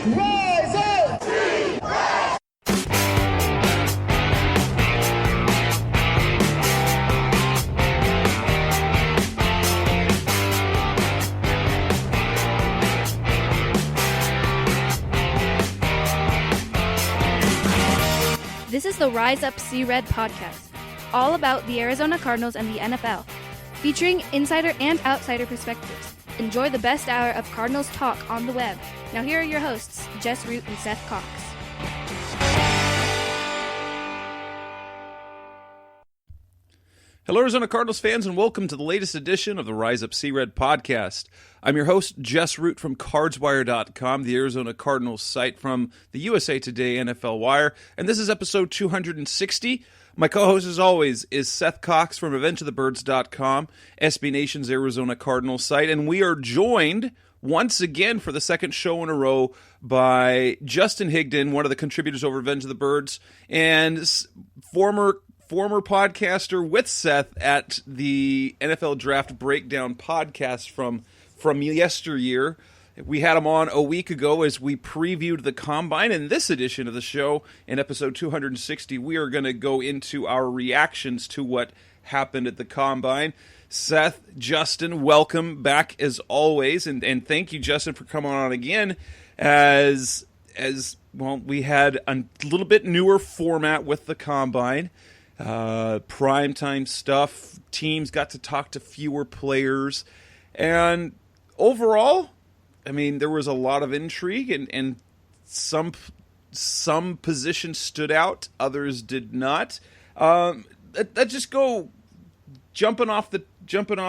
Rise up! This is the Rise Up See Red podcast, all about the Arizona Cardinals and the NFL, featuring insider and outsider perspectives. Enjoy the best hour of Cardinals talk on the web. Now here are your hosts, Jess Root and Seth Cox. Hello, Arizona Cardinals fans, and welcome to the latest edition of the Rise Up See Red podcast. I'm your host, Jess Root from CardsWire.com, the Arizona Cardinals site from the USA Today NFL Wire, and this is episode 260. My co-host, as always, is Seth Cox from RevengeOfTheBirds.com, SB Nation's Arizona Cardinals site, and we are joined once again for the second show in a row by Justin Higdon, one of the contributors over Revenge of the Birds, and former podcaster with Seth at the NFL Draft Breakdown podcast from yesteryear. We had him on a week ago as we previewed the Combine. In this edition of the show, in episode 260, we are going to go into our reactions to what happened at the Combine. Seth, Justin, welcome back as always, and thank you, Justin, for coming on again. As well, we had a little bit newer format with the Combine. Primetime stuff, teams got to talk to fewer players, and overall, I mean, there was a lot of intrigue, and some positions stood out, others did not. Let's just go jumping off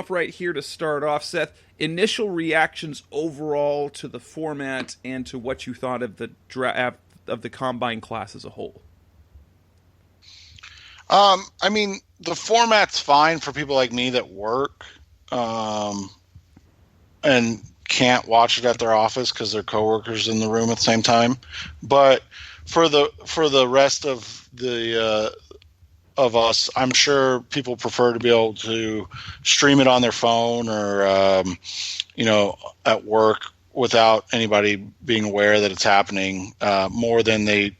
right here to start off, Seth. Initial reactions overall to the format and to what you thought of the draft of the Combine class as a whole. I mean, the format's fine for people like me that work and can't watch it at their office because their coworkers in the room at the same time. But for the rest of the of us, I'm sure people prefer to be able to stream it on their phone or at work without anybody being aware that it's happening more than they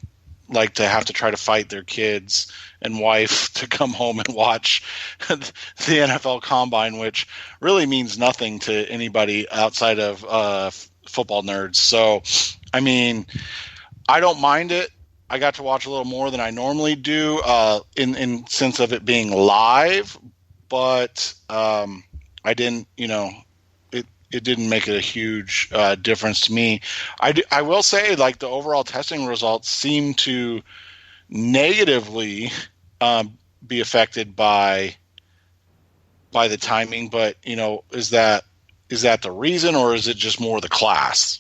like to have to try to fight their kids and wife to come home and watch the NFL Combine, which really means nothing to anybody outside of football nerds. So, I mean, I don't mind it. I got to watch a little more than I normally do in sense of it being live, but I didn't, it didn't make it a huge difference to me. I will say, like, the overall testing results seem to negatively be affected by the timing, but is that the reason, or is it just more the class?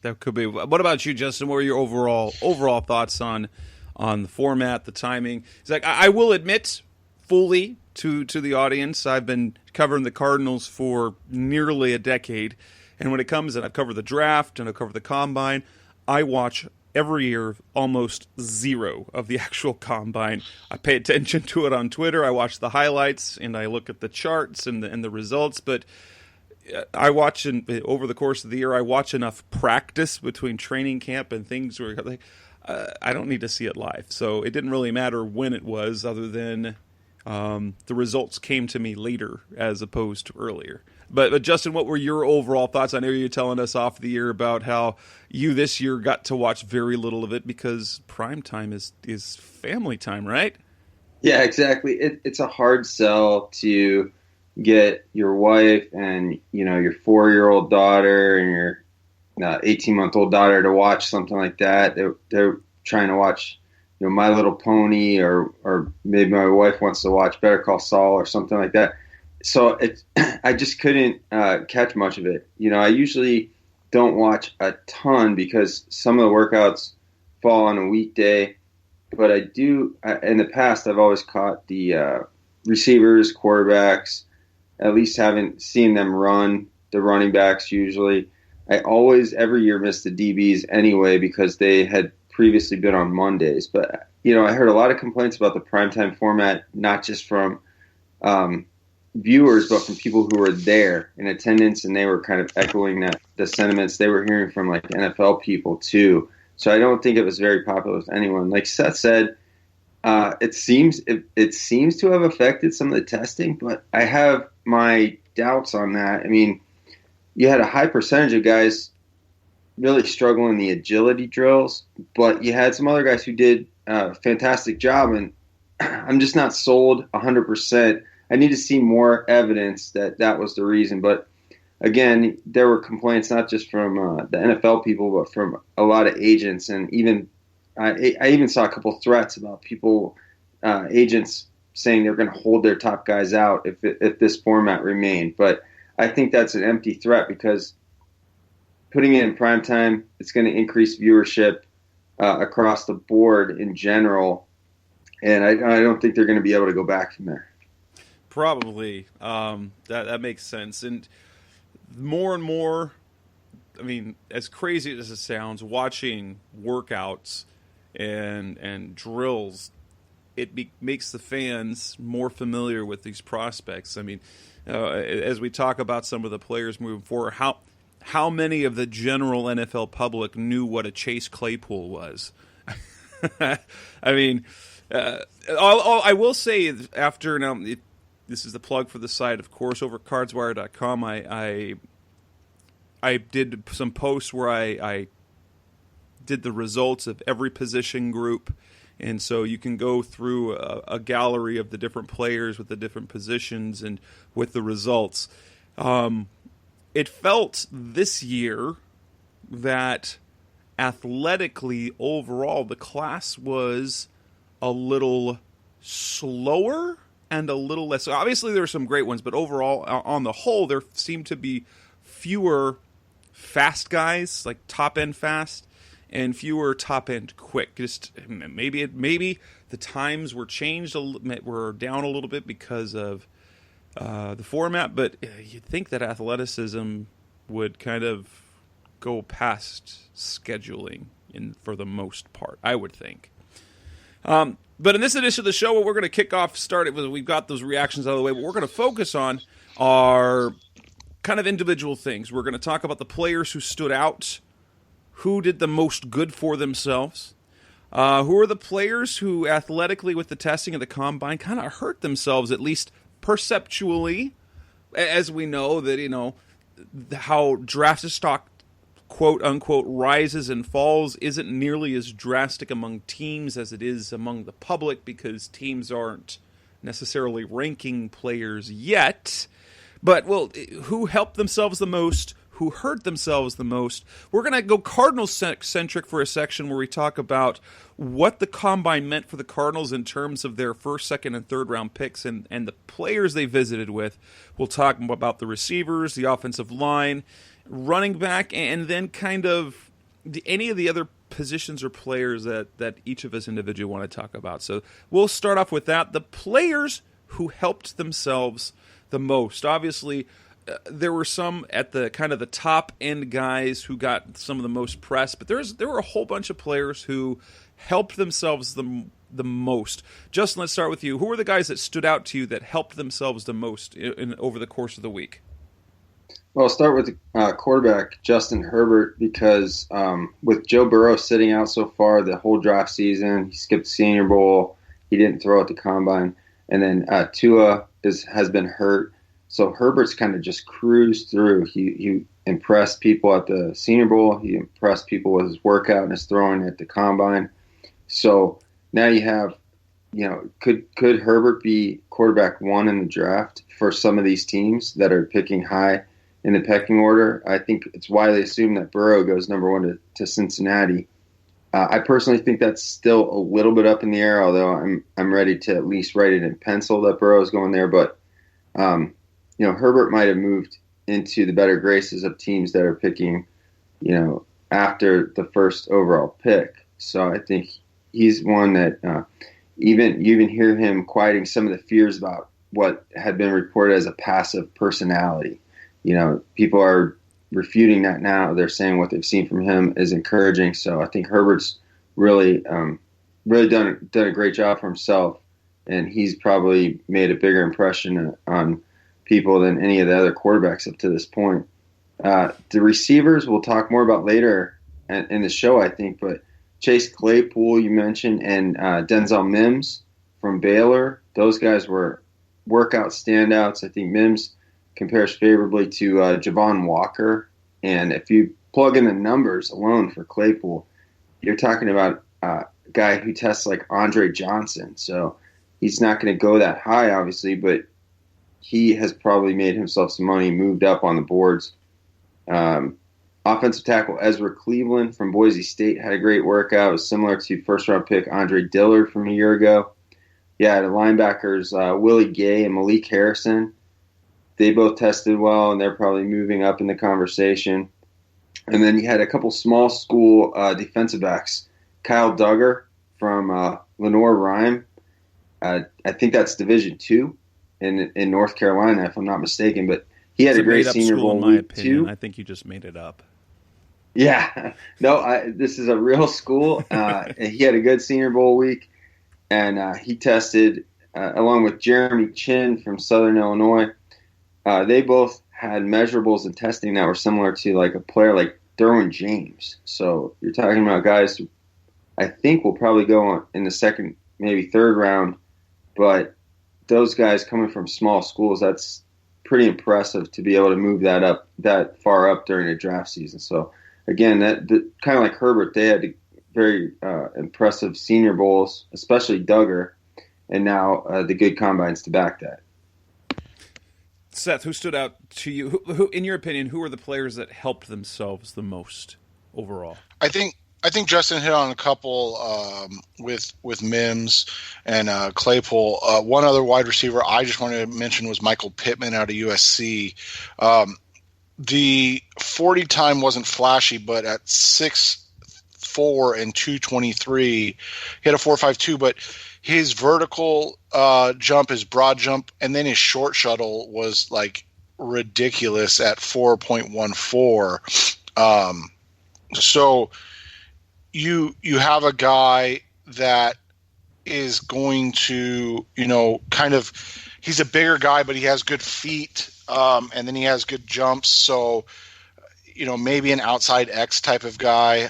That could be. What about you, Justin? What were your overall thoughts on the format, the timing? It's like, I will admit fully to the audience, I've been covering the Cardinals for nearly a decade, and when it comes, and I've covered the draft and I've covered the Combine, I watch every year almost zero of the actual Combine. I pay attention to it on Twitter, I watch the highlights, and I look at the charts and the results, but I watch, over the course of the year, I watch enough practice between training camp and things where I don't need to see it live. So it didn't really matter when it was, other than the results came to me later as opposed to earlier. But Justin, what were your overall thoughts? I know you were telling us off the year about how you this year got to watch very little of it because prime time is family time, right? Yeah, exactly. It's a hard sell to get your wife and your 4-year-old daughter and your 18-month-old daughter to watch something like that. They're trying to watch My Little Pony, or maybe my wife wants to watch Better Call Saul or something like that. So I just couldn't catch much of it. I usually don't watch a ton because some of the workouts fall on a weekday, but I do. In the past, I've always caught the receivers, quarterbacks. At least haven't seen them run, the running backs usually. I always, every year, miss the DBs anyway because they had previously been on Mondays. But, I heard a lot of complaints about the primetime format, not just from viewers, but from people who were there in attendance, and they were kind of echoing the sentiments they were hearing from like NFL people too. So I don't think it was very popular with anyone. Like Seth said, it seems to have affected some of the testing, but I have my doubts on that. I mean, you had a high percentage of guys really struggle in the agility drills, but you had some other guys who did a fantastic job, and I'm just not sold 100%. I need to see more evidence that was the reason. But again, there were complaints not just from the NFL people, but from a lot of agents, and even I even saw a couple threats about people, agents saying they're going to hold their top guys out if this format remained. But I think that's an empty threat, because putting it in prime time, it's going to increase viewership across the board in general, and I don't think they're going to be able to go back from there. Probably. That makes sense. And more and more, I mean, as crazy as it sounds, watching workouts and drills, it makes the fans more familiar with these prospects. I mean, as we talk about some of the players moving forward, how many of the general NFL public knew what a Chase Claypool was? I mean, I will say after now. This is the plug for the site, of course, over at cardswire.com. I did some posts where I did the results of every position group, and so you can go through a gallery of the different players with the different positions and with the results. It felt this year that athletically overall the class was a little slower and a little less. Obviously, there are some great ones, but overall, on the whole, there seemed to be fewer fast guys, like top-end fast, and fewer top-end quick. Just maybe the times were changed, were down a little bit because of the format, but you'd think that athleticism would kind of go past scheduling for the most part, I would think. But in this edition of the show, what we're going to kick off, we've got those reactions out of the way, but we're going to focus on are kind of individual things. We're going to talk about the players who stood out, who did the most good for themselves, who are the players who athletically with the testing of the combine kind of hurt themselves, at least perceptually, as we know that, how draft stock quote-unquote rises and falls isn't nearly as drastic among teams as it is among the public, because teams aren't necessarily ranking players yet. But, well, who helped themselves the most? Who hurt themselves the most? We're going to go Cardinals-centric for a section where we talk about what the Combine meant for the Cardinals in terms of their first, second, and third-round picks and the players they visited with. We'll talk about the receivers, the offensive line, running back, and then kind of any of the other positions or players that each of us individually want to talk about. So we'll start off with that. The players who helped themselves the most. Obviously, there were some at the kind of the top end guys who got some of the most press, but there were a whole bunch of players who helped themselves the most. Justin, let's start with you. Who were the guys that stood out to you that helped themselves the most over the course of the week? Well, I'll start with quarterback Justin Herbert, because with Joe Burrow sitting out so far the whole draft season, he skipped the Senior Bowl, he didn't throw at the Combine, and then Tua has been hurt. So Herbert's kind of just cruised through. He impressed people at the Senior Bowl. He impressed people with his workout and his throwing at the Combine. So now you have, could Herbert be quarterback one in the draft for some of these teams that are picking high in the pecking order? I think it's widely assumed that Burrow goes number one to Cincinnati. I personally think that's still a little bit up in the air, although I'm ready to at least write it in pencil that Burrow's going there. But Herbert might have moved into the better graces of teams that are picking, after the first overall pick. So I think he's one that you even hear him quieting some of the fears about what had been reported as a passive personality. People are refuting that now. They're saying what they've seen from him is encouraging. So I think Herbert's really done a great job for himself, and he's probably made a bigger impression on people than any of the other quarterbacks up to this point. The receivers we'll talk more about later in the show, I think, but Chase Claypool, you mentioned, and Denzel Mims from Baylor. Those guys were workout standouts. I think Mims compares favorably to Javon Walker. And if you plug in the numbers alone for Claypool, you're talking about a guy who tests like Andre Johnson. So he's not going to go that high, obviously, but he has probably made himself some money, moved up on the boards. Offensive tackle Ezra Cleveland from Boise State had a great workout. It was similar to first-round pick Andre Dillard from a year ago. Yeah, the linebackers Willie Gay and Malik Harrison, they both tested well, and they're probably moving up in the conversation. And then you had a couple small school defensive backs. Kyle Duggar from Lenoir-Rhyme. I think that's Division II in North Carolina, if I'm not mistaken. But he had a great Senior Bowl week, too. I think you just made it up. Yeah. No, this is a real school. He had a good Senior Bowl week, and he tested along with Jeremy Chin from Southern Illinois. They both had measurables in testing that were similar to like a player like Derwin James. So you're talking about guys who I think will probably go on in the second, maybe third round, but those guys coming from small schools, that's pretty impressive to be able to move that far up during a draft season. So again, that kind of like Herbert, they had very impressive Senior Bowls, especially Duggar, and now the good combines to back that. Seth, who stood out to you? Who, in your opinion, who are the players that helped themselves the most overall? I think Justin hit on a couple with Mims and Claypool. One other wide receiver I just wanted to mention was Michael Pittman out of USC. The 40 time wasn't flashy, but at 6'4" and 223, he had a 4.52, but his vertical jump, his broad jump, and then his short shuttle was like ridiculous at 4.14. So you have a guy that is going to, kind of, he's a bigger guy, but he has good feet, and then he has good jumps. So, maybe an outside X type of guy.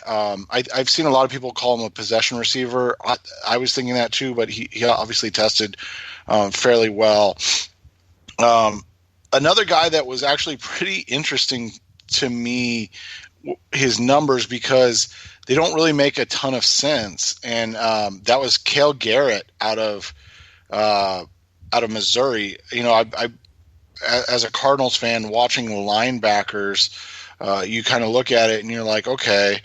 I've seen a lot of people call him a possession receiver. I was thinking that too, but he obviously tested fairly well. Another guy that was actually pretty interesting to me, his numbers, because they don't really make a ton of sense. And that was Cale Garrett out of Missouri. I as a Cardinals fan watching the linebackers, you kind of look at it and you're like, okay,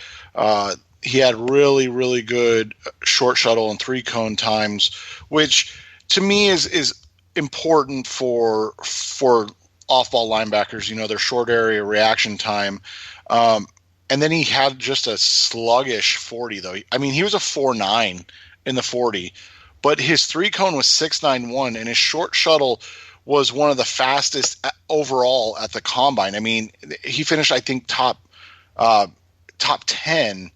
he had really, really good short shuttle and 3-cone times, which to me is important for off-ball linebackers, their short area reaction time. And then he had just a sluggish 40, though. I mean, he was a 4.9 in the 40, but his 3-cone was 6.91, and his short shuttle was one of the fastest overall at the combine. I mean, he finished, I think, top 10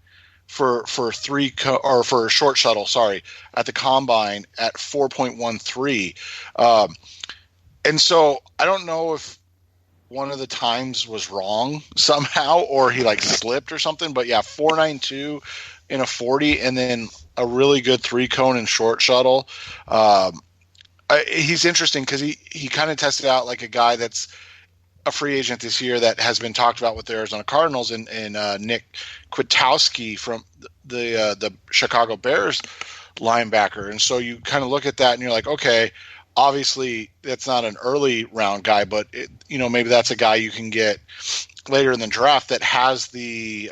for for a short shuttle, at the combine at 4.13. And so I don't know if one of the times was wrong somehow, or he slipped or something, but yeah, 4.92 in a 40, and then a really good 3-cone and short shuttle. He's interesting because he kind of tested out like a guy that's a free agent this year that has been talked about with the Arizona Cardinals, and Nick Kwiatkowski from the Chicago Bears linebacker. And so you kind of look at that and you're like, okay, obviously that's not an early round guy, but maybe that's a guy you can get later in the draft that has the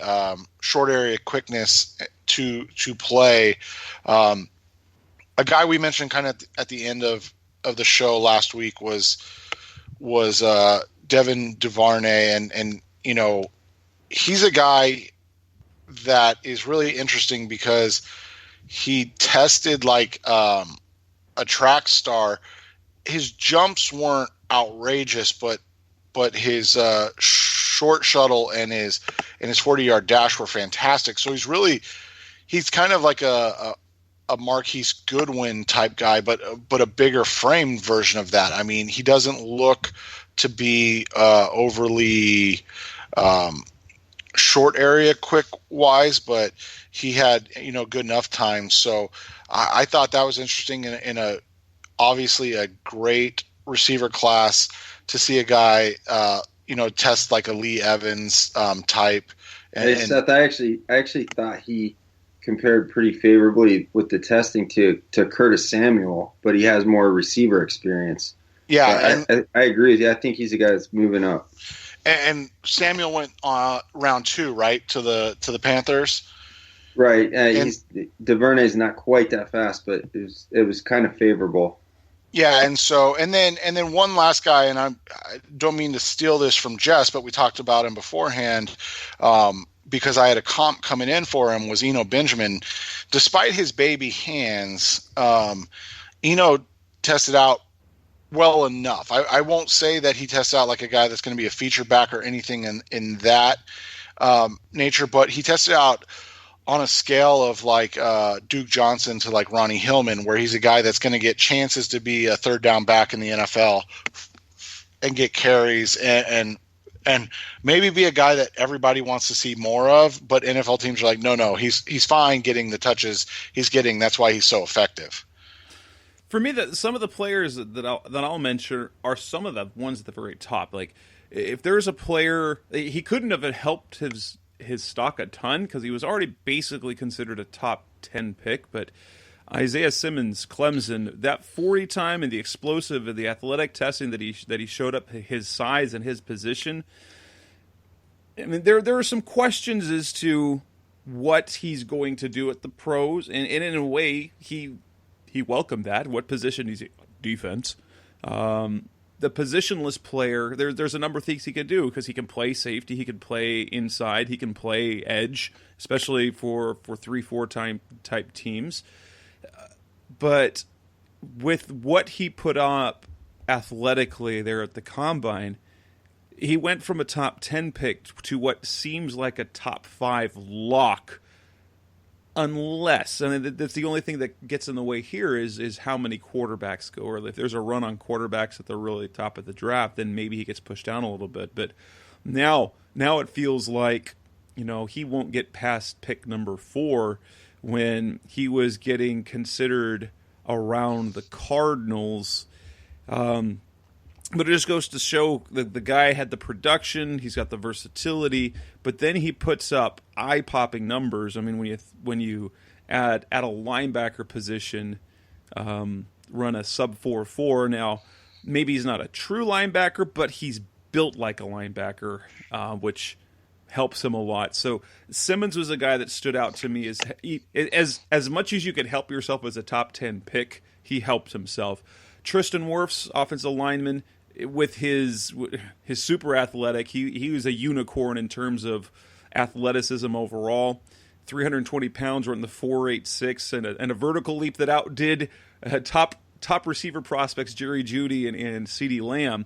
short area quickness to play. A guy we mentioned kind of at the end of the show last week was Devin Duvernay, and he's a guy that is really interesting because he tested like a track star. His jumps weren't outrageous, but his short shuttle and his 40-yard dash were fantastic. So he's kind of like a a Marquise Goodwin type guy, but a bigger framed version of that. I mean, he doesn't look to be overly short area quick wise, but he had good enough time. So I thought that was interesting in a obviously a great receiver class to see a guy test like a Lee Evans type. Hey, Seth, I actually thought he compared pretty favorably with the testing to Curtis Samuel, but he has more receiver experience. Yeah, I agree with you. I think he's a guy that's moving up. And Samuel went round 2, right, to the Panthers. Right. DuVernay's not quite that fast, but it was kind of favorable. Yeah, and then one last guy, and I don't mean to steal this from Jess, but we talked about him beforehand. Because I had a comp coming in for him, was Eno Benjamin. Despite his baby hands, Eno tested out well enough. I won't say that he tests out like a guy that's going to be a feature back or anything in that nature, but he tested out on a scale of like Duke Johnson to like Ronnie Hillman, where he's a guy that's going to get chances to be a third down back in the NFL and get carries and maybe be a guy that everybody wants to see more of, but NFL teams are like, no, he's fine getting the touches he's getting. That's why he's so effective. For me, some of the players that I'll mention are some of the ones at the very top. Like, if there's a player, he couldn't have helped his stock a ton because he was already basically considered a top 10 pick, but Isaiah Simmons, Clemson, that 40 time and the explosive and the athletic testing that he showed up, his size and his position. I mean, there are some questions as to what he's going to do at the pros, and in a way, he welcomed that. What position is he? Defense. The positionless player, there's a number of things he can do because he can play safety, he can play inside, he can play edge, especially for 3-4 type teams. But with what he put up athletically there at the Combine, he went from a top 10 pick to what seems like a top 5 lock. Unless, and that's the only thing that gets in the way here is how many quarterbacks go. Or if there's a run on quarterbacks at the really top of the draft, then maybe he gets pushed down a little bit. But now it feels like, he won't get past pick number 4 when he was getting considered around the Cardinals. But it just goes to show that the guy had the production, he's got the versatility, but then he puts up eye-popping numbers. I mean, when you at a linebacker position, run a sub 4.4. Now, maybe he's not a true linebacker, but he's built like a linebacker, which helps him a lot. So Simmons was a guy that stood out to me as much as you could help yourself as a top 10 pick, he helped himself. Tristan Wirfs, offensive lineman, with his super athletic, he was a unicorn in terms of athleticism overall. 320 pounds, running the 4.86, and a vertical leap that outdid top receiver prospects Jerry Jeudy and CeeDee Lamb.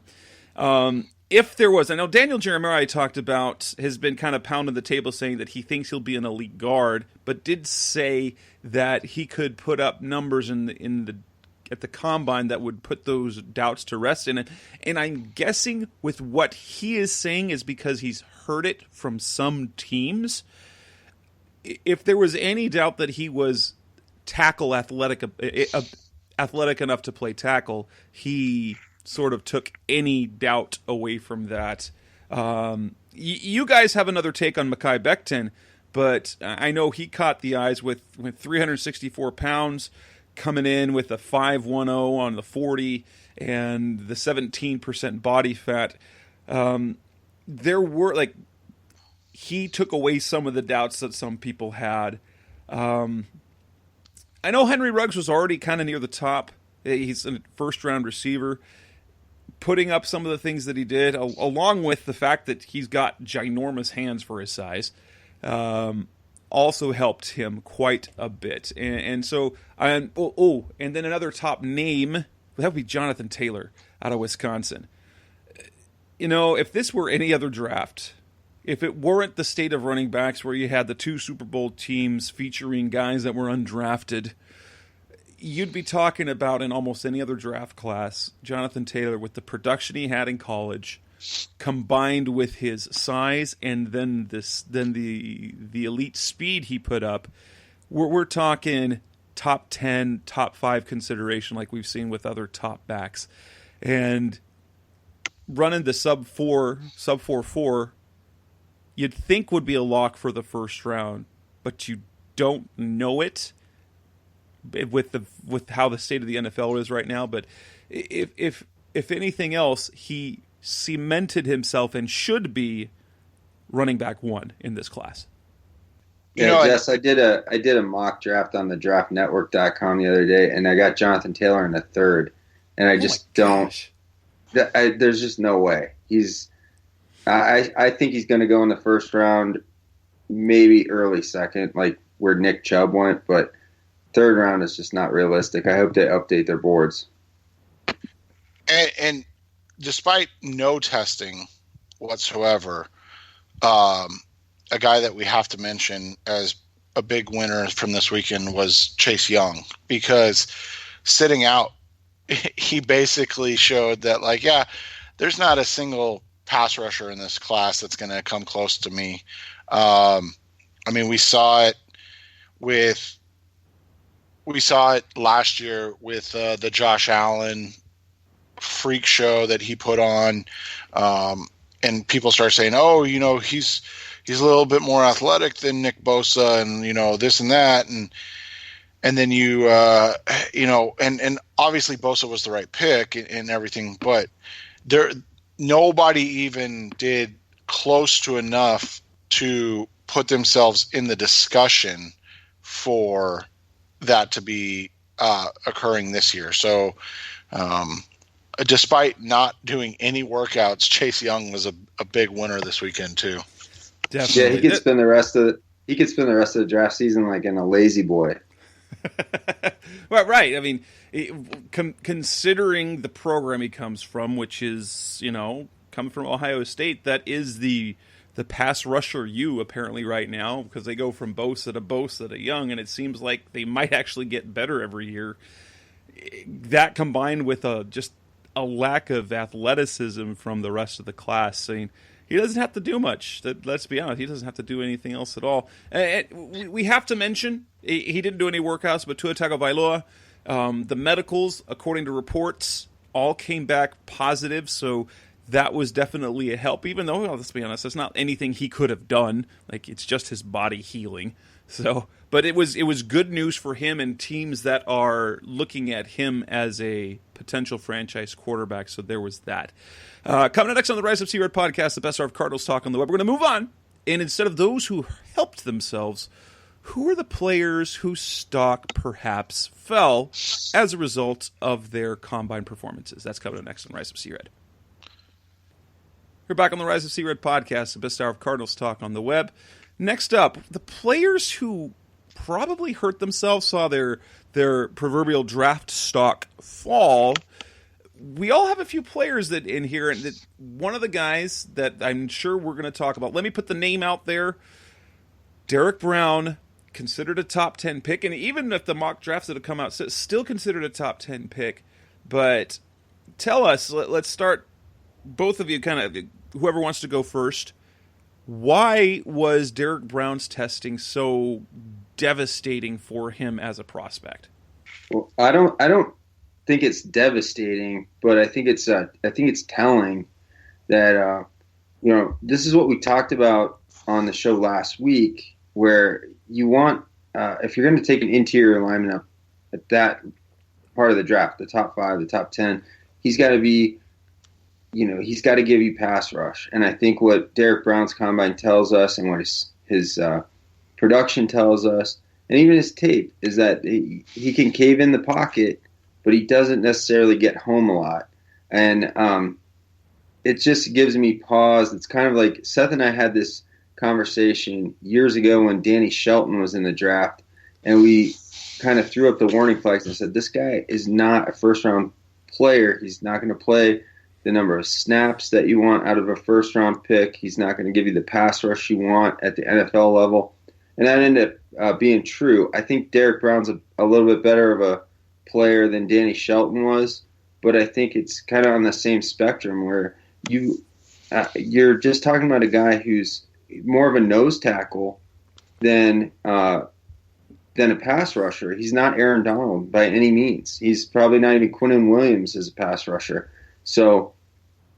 If there was, I know Daniel Jeremiah I talked about has been kind of pounding the table saying that he thinks he'll be an elite guard, but did say that he could put up numbers at the Combine that would put those doubts to rest in it. And I'm guessing with what he is saying is because he's heard it from some teams. If there was any doubt that he was athletic enough to play tackle, he sort of took any doubt away from that. You guys have another take on Mekhi Becton, but I know he caught the eyes with 364 pounds, coming in with a 5.10 on the 40 and the 17% body fat. There were, he took away some of the doubts that some people had. I know Henry Ruggs was already kind of near the top. He's a first-round receiver. Putting up some of the things that he did, along with the fact that he's got ginormous hands for his size, also helped him quite a bit. And then another top name, that would be Jonathan Taylor out of Wisconsin. If this were any other draft, if it weren't the state of running backs where you had the 2 Super Bowl teams featuring guys that were undrafted, you'd be talking about in almost any other draft class, Jonathan Taylor with the production he had in college, combined with his size and then the elite speed he put up. We're talking top 10, top 5 consideration like we've seen with other top backs. And running the sub 4.4, you'd think would be a lock for the first round, but you don't know it with how the state of the NFL is right now. But if anything else, he cemented himself and should be running back 1 in this class. Yeah, Jess, I did a mock draft on the draftnetwork.com the other day, and I got Jonathan Taylor in the 3rd, and I just don't. There's just no way. I think he's going to go in the first round, maybe early second, like where Nick Chubb went, but 3rd round is just not realistic. I hope they update their boards. And despite no testing whatsoever, a guy that we have to mention as a big winner from this weekend was Chase Young, because sitting out, he basically showed that, like, yeah, there's not a single pass rusher in this class that's going to come close to me. I mean, we saw it last year with the Josh Allen freak show that he put on, and people start saying, "Oh, he's a little bit more athletic than Nick Bosa, and this and that," and then and obviously Bosa was the right pick and everything, but nobody even did close to enough to put themselves in the discussion for that to be occurring this year. So, despite not doing any workouts, Chase Young was a big winner this weekend too. Definitely. Yeah, he could spend the rest of the draft season like in a lazy boy. Well, right. I mean, considering the program he comes from, which is coming from Ohio State, that is the pass rusher apparently right now, because they go from Bosa to Young, and it seems like they might actually get better every year. That combined with just a lack of athleticism from the rest of the class, I mean, he doesn't have to do much. Let's be honest, he doesn't have to do anything else at all. We have to mention he didn't do any workouts, but Tua Tagovailoa, the medicals, according to reports, all came back positive, so that was definitely a help, even though, let's be honest, it's not anything he could have done. Like, it's just his body healing. So, but it was good news for him and teams that are looking at him as a potential franchise quarterback. So there was that. Coming up next on the Rise Up C Red podcast, the best of Cardinals talk on the web. We're going to move on. And instead of those who helped themselves, who are the players whose stock perhaps fell as a result of their combine performances? That's coming up next on Rise Up C Red. We're back on the Rise of C Red podcast, the best hour of Cardinals talk on the web. Next up, the players who probably hurt themselves, saw their proverbial draft stock fall. We all have a few players that in here, and that one of the guys that I'm sure we're going to talk about, let me put the name out there, Derek Brown, considered a top 10 pick, and even if the mock drafts that have come out, still considered a top 10 pick. But tell us, let's start, both of you, kind of, whoever wants to go first. Why was Derek Brown's testing so devastating for him as a prospect? Well, I don't think it's devastating, but I think it's telling that this is what we talked about on the show last week, where you want if you're going to take an interior lineman up at that part of the draft, the top 5, the top 10, he's got to be. He's got to give you pass rush. And I think what Derek Brown's combine tells us, and what his production tells us, and even his tape, is that he can cave in the pocket, but he doesn't necessarily get home a lot. And it just gives me pause. It's kind of like Seth and I had this conversation years ago when Danny Shelton was in the draft, and we kind of threw up the warning flags and said, this guy is not a first-round player. He's not going to play the number of snaps that you want out of a first-round pick. He's not going to give you the pass rush you want at the NFL level. And that ended up being true. I think Derek Brown's a little bit better of player than Danny Shelton was, but I think it's kind of on the same spectrum where you're just talking about a guy who's more of a nose tackle than a pass rusher. He's not Aaron Donald by any means. He's probably not even Quinnen Williams as a pass rusher. So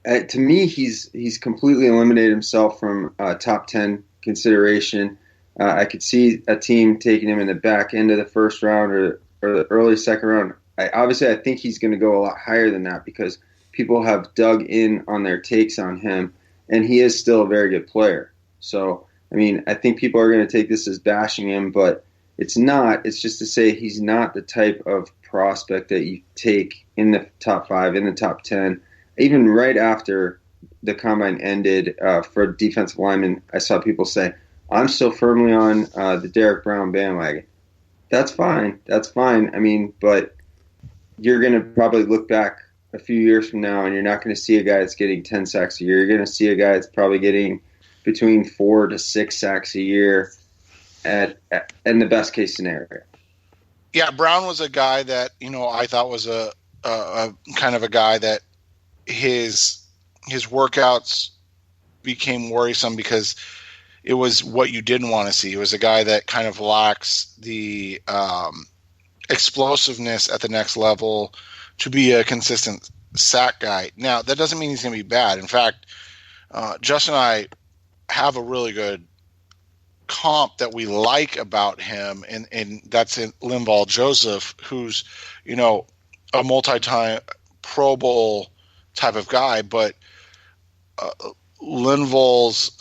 to me, he's completely eliminated himself from top 10 consideration. I could see a team taking him in the back end of the first round or the early second round. I think he's going to go a lot higher than that because people have dug in on their takes on him, and he is still a very good player. So, I mean, I think people are going to take this as bashing him, but it's not. It's just to say he's not the type of prospect that you take in the top 5, in the top 10. Even right after the combine ended for defensive linemen, I saw people say, I'm still firmly on the Derek Brown bandwagon. That's fine. I mean, but you're going to probably look back a few years from now and you're not going to see a guy that's getting 10 sacks a year. You're going to see a guy that's probably getting between 4 to 6 sacks a year in the best case scenario. Yeah, Brown was a guy that, I thought was a kind of a guy that his workouts became worrisome because it was what you didn't want to see. It was a guy that kind of lacks the explosiveness at the next level to be a consistent sack guy. Now, that doesn't mean he's going to be bad. In fact, Justin and I have a really good comp that we like about him, and that's in Linval Joseph, who's, a multi-time Pro Bowl type of guy, but Linval's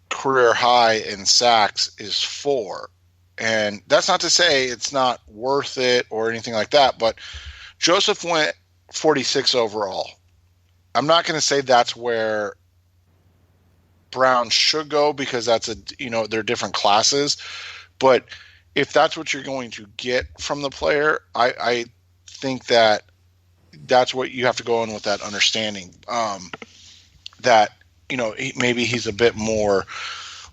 career high in sacks is 4. And that's not to say it's not worth it or anything like that, but Joseph went 46 overall. I'm not going to say that's where Brown should go because that's they're different classes, but if that's what you're going to get from the player, I think that's what you have to go in with, that understanding that maybe he's a bit more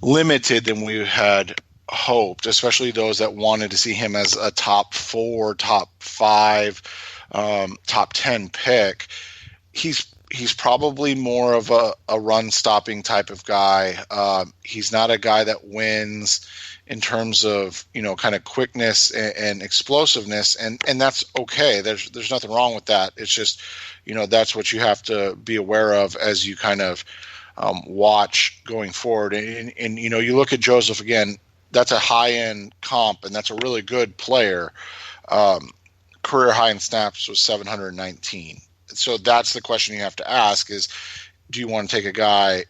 limited than we had hoped, especially those that wanted to see him as a top 4, top 5, top 10 pick. He's probably more of a run-stopping type of guy. He's not a guy that wins in terms of, kind of quickness and explosiveness, and that's okay. There's nothing wrong with that. It's just, that's what you have to be aware of as you kind of watch going forward. And you look at Joseph again, that's a high-end comp, and that's a really good player. Career high in snaps was 719. So that's the question you have to ask is, do you want to take a guy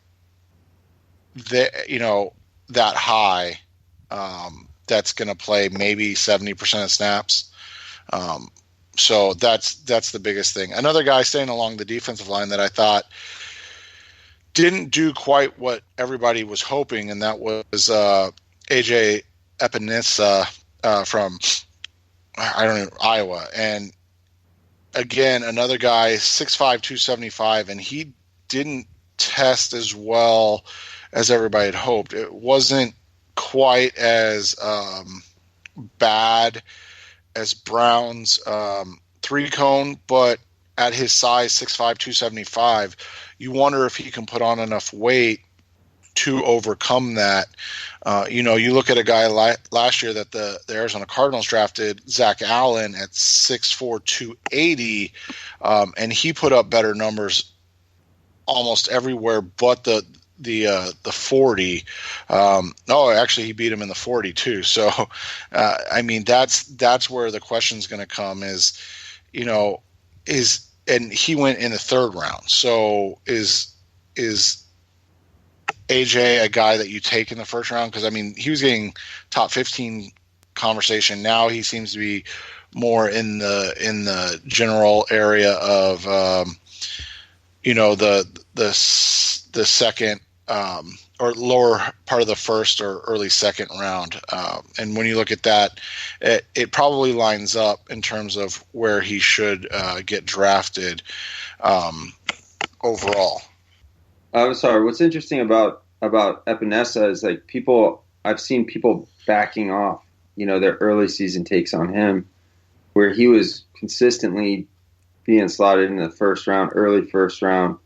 that, that high, that's going to play maybe 70% of snaps? So that's the biggest thing. Another guy staying along the defensive line that I thought didn't do quite what everybody was hoping, and that was AJ Epinesa from Iowa. And again, another guy, 6'5", 275, and he didn't test as well as everybody had hoped. It wasn't quite as bad as Brown's 3-cone, but at his size, 6'5", 275, you wonder if he can put on enough weight to overcome that. You look at a guy last year that the Arizona Cardinals drafted, Zach Allen, at 6'4", 280, and he put up better numbers almost everywhere but the 40. Actually, he beat him in the 40 too. So, that's where the question's going to come is, and he went in the 3rd round. So is AJ a guy that you take in the 1st round? Because he was getting top 15 conversation. Now he seems to be more in the general area of the second or lower part of the 1st or early 2nd round. And when you look at that, it probably lines up in terms of where he should get drafted overall. I'm sorry. What's interesting about Epinesa is I've seen people backing off, their early season takes on him. where he was consistently being slotted in the first round, early first round,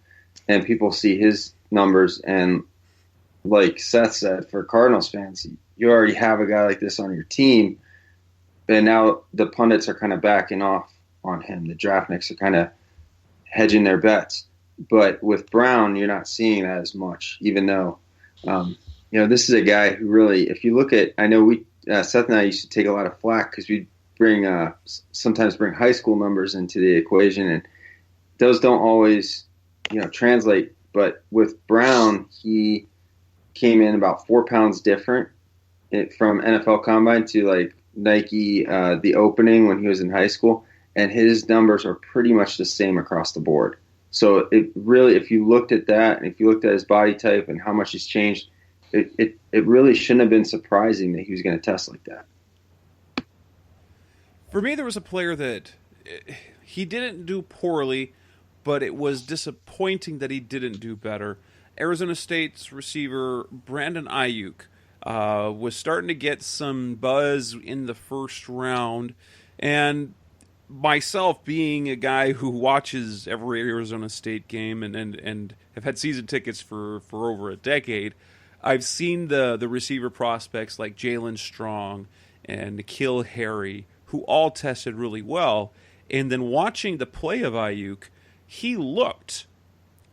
and people see his numbers. And like Seth said, for Cardinals fans, you already have a guy like this on your team, and now the pundits are kind of backing off on him. The draftniks are kind of hedging their bets. But with Brown, you're not seeing that as much, even though, this is a guy who really, if you look at, I know Seth and I used to take a lot of flack because we sometimes bring high school numbers into the equation, and those don't always, translate. But with Brown, he came in about 4 pounds different from NFL Combine to like Nike, the opening when he was in high school, and his numbers are pretty much the same across the board. So it really, if you looked at that, and if you looked at his body type and how much he's changed, it really shouldn't have been surprising that he was going to test like that. For me, there was a player that he didn't do poorly, but it was disappointing that he didn't do better. Arizona State's receiver Brandon Ayuk was starting to get some buzz in the first round, and myself being a guy who watches every Arizona State game and have had season tickets for over a decade, I've seen the receiver prospects like Jalen Strong and N'Keal Harry, who all tested really well. And then watching the play of Ayuk, he looked,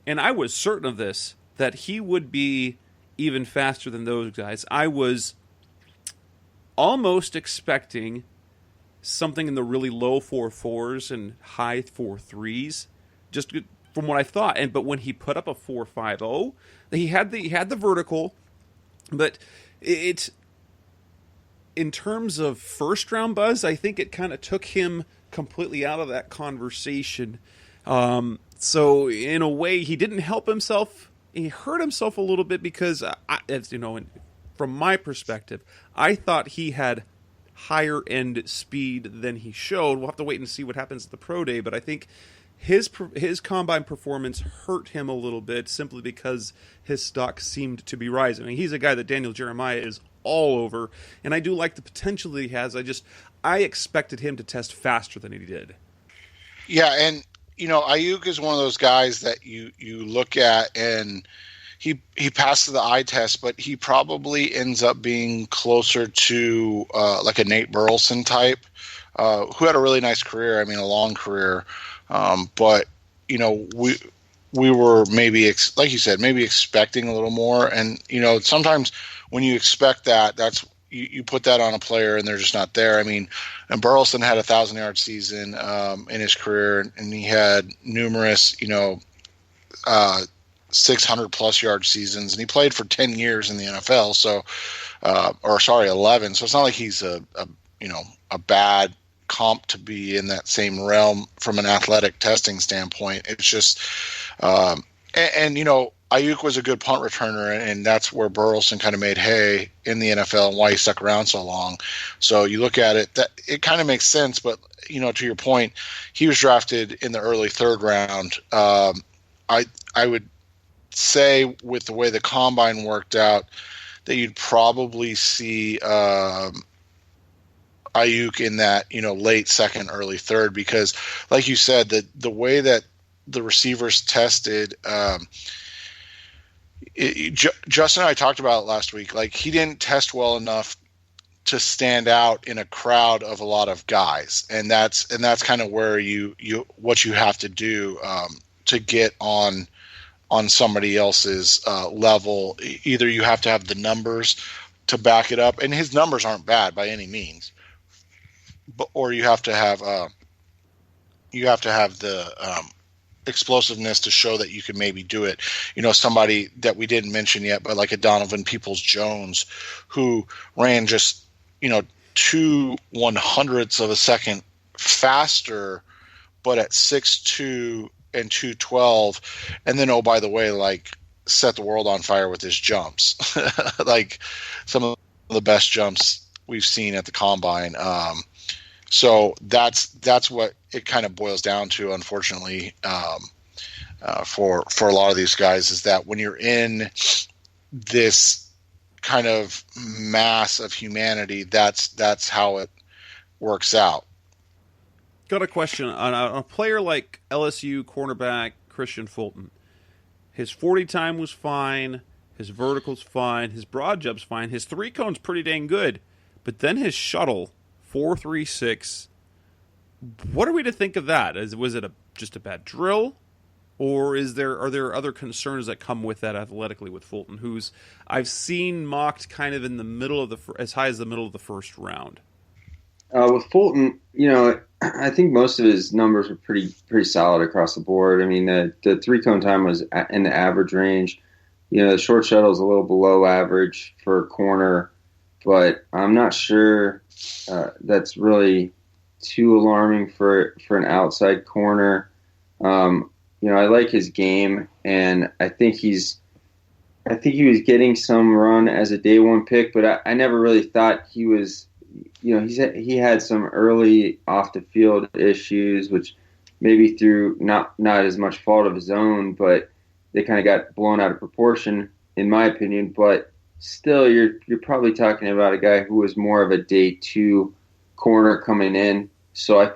and I was certain of this, that he would be even faster than those guys. I was almost expecting something in the really low 4.4s and high 4.3s, just from what I thought. But when he put up a 4.50, he had the vertical, but it in terms of first round buzz, I think it kind of took him completely out of that conversation. So in a way, he didn't help himself. He hurt himself a little bit because, from my perspective, I thought he had higher end speed than he showed. We'll have to wait and see what happens at the pro day, but I think his combine performance hurt him a little bit simply because his stock seemed to be rising. I mean, he's a guy that Daniel Jeremiah is all over, and I do like the potential that he has. I expected him to test faster than he did. Yeah, and Ayuk is one of those guys that you look at, and he passed the eye test, but he probably ends up being closer to like a Nate Burleson type, who had a really nice career. I mean, a long career, but we were maybe like you said, maybe expecting a little more, and sometimes when you expect that, that's you put that on a player and they're just not there. I mean, and Burleson had a 1,000-yard season in his career, and he had numerous 600+ yard seasons, and he played for 10 years in the NFL. So, 11. So it's not like he's a bad comp to be in that same realm from an athletic testing standpoint. It's just, Ayuk was a good punt returner, and that's where Burleson kind of made hay in the NFL and why he stuck around so long. So you look at it, that it kind of makes sense. But to your point, he was drafted in the early third round. I would say with the way the combine worked out, that you'd probably see Ayuk in that late second, early third, because like you said, the way that the receivers tested. Justin and I talked about it last week. Like, he didn't test well enough to stand out in a crowd of a lot of guys, and that's kind of where what you have to do to get on somebody else's level. Either you have to have the numbers to back it up, and his numbers aren't bad by any means, or you have to have the explosiveness to show that you can maybe do it. Somebody that we didn't mention yet, but like a Donovan Peoples-Jones, who ran just 0.02 of a second faster, but at 6'2" and 212, and then, oh, by the way, like, set the world on fire with his jumps. Like some of the best jumps we've seen at the combine. So that's what it kind of boils down to, unfortunately, for a lot of these guys, is that when you're in this kind of mass of humanity, that's how it works out. Got a question on a player like LSU cornerback Christian Fulton. His 40 time was fine. His vertical's fine. His broad jump's fine. His three cone's pretty dang good. But then his shuttle, 4.36. What are we to think of that? Was it just a bad drill? Or are there other concerns that come with that athletically with Fulton, who's I've seen mocked kind of in the middle of as high as the middle of the first round? With Fulton, I think most of his numbers were pretty solid across the board. I mean, the three cone time was in the average range. The short shuttle is a little below average for a corner, but I'm not sure that's really too alarming for an outside corner. I like his game, and I think he was getting some run as a day one pick, but I never really thought he was. He had some early off the field issues, which maybe through not as much fault of his own, but they kind of got blown out of proportion, in my opinion. But still, you're probably talking about a guy who was more of a day two corner coming in. So I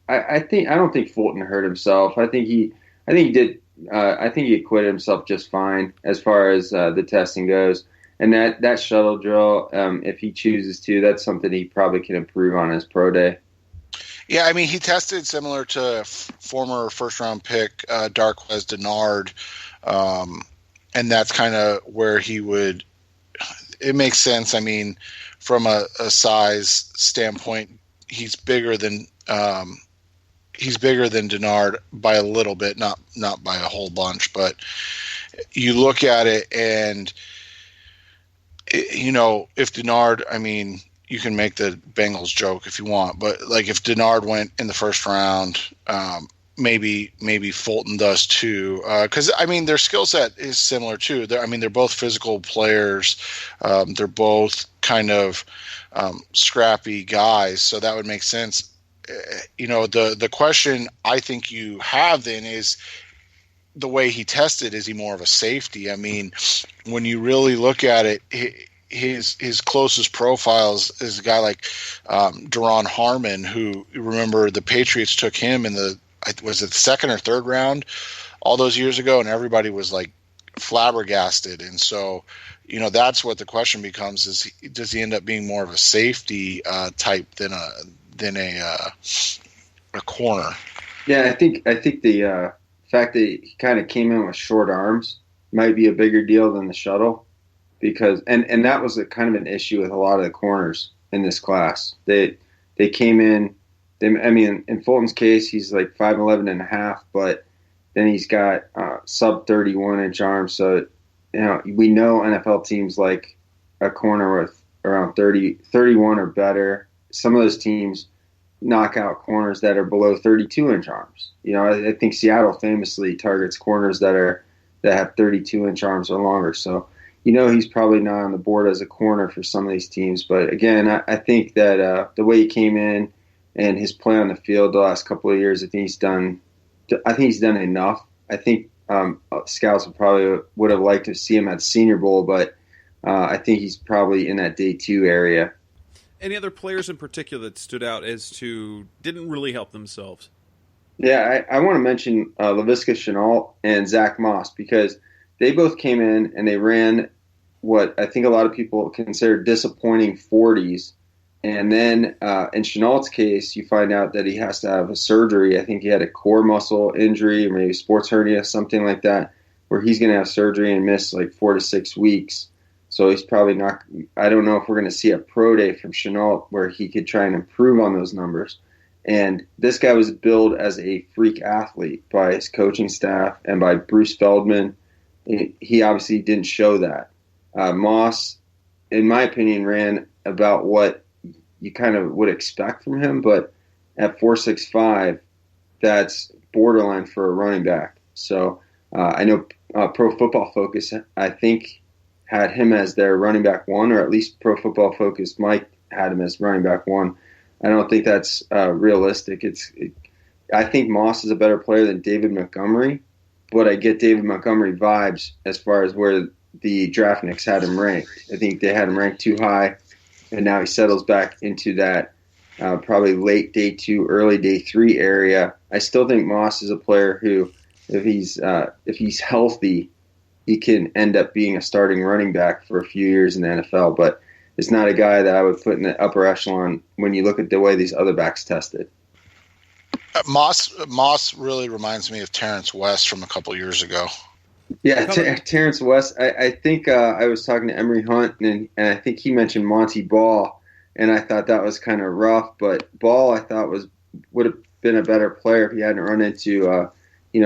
don't think Fulton hurt himself. I think he did. I think he acquitted himself just fine as far as the testing goes. And that shuttle drill, if he chooses to, that's something he probably can improve on his pro day. Yeah, I mean, he tested similar to former first-round pick Darqueze Dennard, and that's kind of where he would – it makes sense. I mean, from a size standpoint, he's bigger than Dennard by a little bit, not by a whole bunch. But you look at it and – if Dennard, I mean, you can make the Bengals joke if you want, but like if Dennard went in the first round, maybe Fulton does too. Because I mean, their skill set is similar too. They're both physical players. They're both kind of scrappy guys, so that would make sense. The question I think you have then is the way he tested. Is he more of a safety? I mean, when you really look at it, his closest profiles is a guy like Daron Harmon, who, remember, the Patriots took him in the second or third round all those years ago, and everybody was like flabbergasted. And so, that's what the question becomes: is does he end up being more of a safety type than a corner? Yeah, I think the fact that he kind of came in with short arms might be a bigger deal than the shuttle, because and that was kind of an issue with a lot of the corners in this class. They came in. In Fulton's case, he's like 5'11 and a half, but then he's got sub 31-inch arms. So we know NFL teams like a corner with around 31 or better. Some of those teams knock out corners that are below 32-inch arms. I think Seattle famously targets corners that have 32-inch arms or longer. So, he's probably not on the board as a corner for some of these teams. But again, I think that the way he came in and his play on the field the last couple of years, I think he's done enough. I think scouts would have liked to see him at the Senior Bowl, but I think he's probably in that day two area. Any other players in particular that stood out as to didn't really help themselves? Yeah, I want to mention Laviska Shenault and Zach Moss, because they both came in and they ran what I think a lot of people consider disappointing 40s. And then in Chenault's case, you find out that he has to have a surgery. I think he had a core muscle injury or maybe sports hernia, something like that, where he's going to have surgery and miss like 4 to 6 weeks. So he's probably not – I don't know if we're going to see a pro day from Shenault where he could try and improve on those numbers. And this guy was billed as a freak athlete by his coaching staff and by Bruce Feldman. He obviously didn't show that. Moss, in my opinion, ran about what you kind of would expect from him, but at 4.65, that's borderline for a running back. So I know Pro Football Focus, I think, had him as their running back one, or at least Pro Football Focus Mike had him as running back one. I don't think that's realistic. I think Moss is a better player than David Montgomery, but I get David Montgomery vibes as far as where the Draftniks had him ranked. I think they had him ranked too high, and now he settles back into that probably late day 2, early day 3 area. I still think Moss is a player who, if he's healthy, he can end up being a starting running back for a few years in the NFL. But it's not a guy that I would put in the upper echelon when you look at the way these other backs tested. Moss really reminds me of Terrence West from a couple years ago. Yeah, Terrence West. I think I was talking to Emery Hunt, and I think he mentioned Monty Ball, and I thought that was kind of rough. But Ball, I thought would have been a better player if he hadn't run into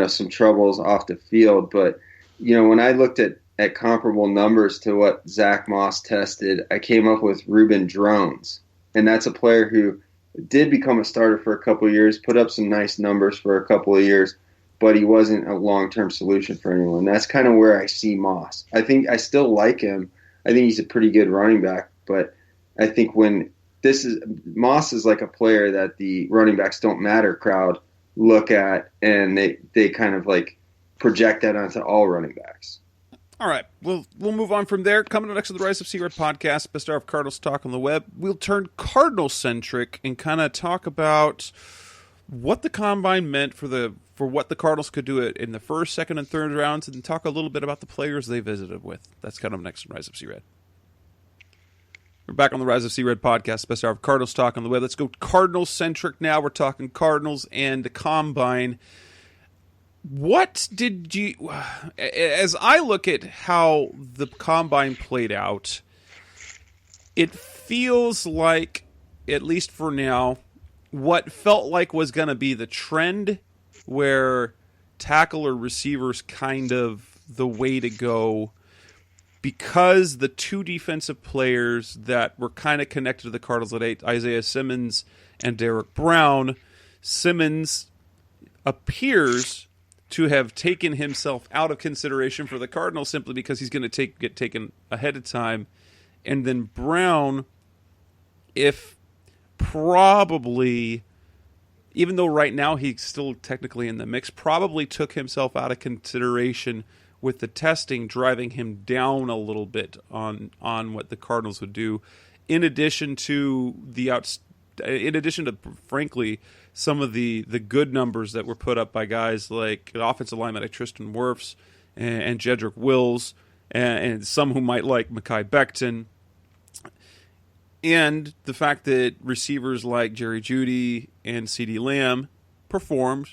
some troubles off the field. But when I looked at comparable numbers to what Zach Moss tested, I came up with Reuben Drones, and that's a player who did become a starter for a couple of years, put up some nice numbers for a couple of years, but he wasn't a long-term solution for anyone. That's kind of where I see Moss. I think I still like him. I think he's a pretty good running back, but I think Moss is like a player that the running backs don't matter crowd look at, and they kind of like project that onto all running backs. All right, we'll move on from there. Coming up next to the Rise of C-Red podcast, best hour of Cardinals talk on the web. We'll turn Cardinal-centric and kind of talk about what the Combine meant for what the Cardinals could do in the first, second, and third rounds, and talk a little bit about the players they visited with. That's kind of next in Rise of C-Red. We're back on the Rise of C-Red podcast, best hour of Cardinals talk on the web. Let's go Cardinal-centric now. We're talking Cardinals and the Combine. What did you, as I look at how the Combine played out, it feels like, at least for now, what felt like was going to be the trend, where tackle or receivers kind of the way to go, because the two defensive players that were kind of connected to the Cardinals at 8, Isaiah Simmons and Derek Brown, Simmons appears to have taken himself out of consideration for the Cardinals simply because he's going to get taken ahead of time. And then Brown, if probably, even though right now he's still technically in the mix, probably took himself out of consideration with the testing, driving him down a little bit on what the Cardinals would do. In addition to frankly, some of the good numbers that were put up by guys like offensive lineman like Tristan Wirfs and Jedrick Wills, and some who might like Mekhi Becton, and the fact that receivers like Jerry Jeudy and CeeDee Lamb performed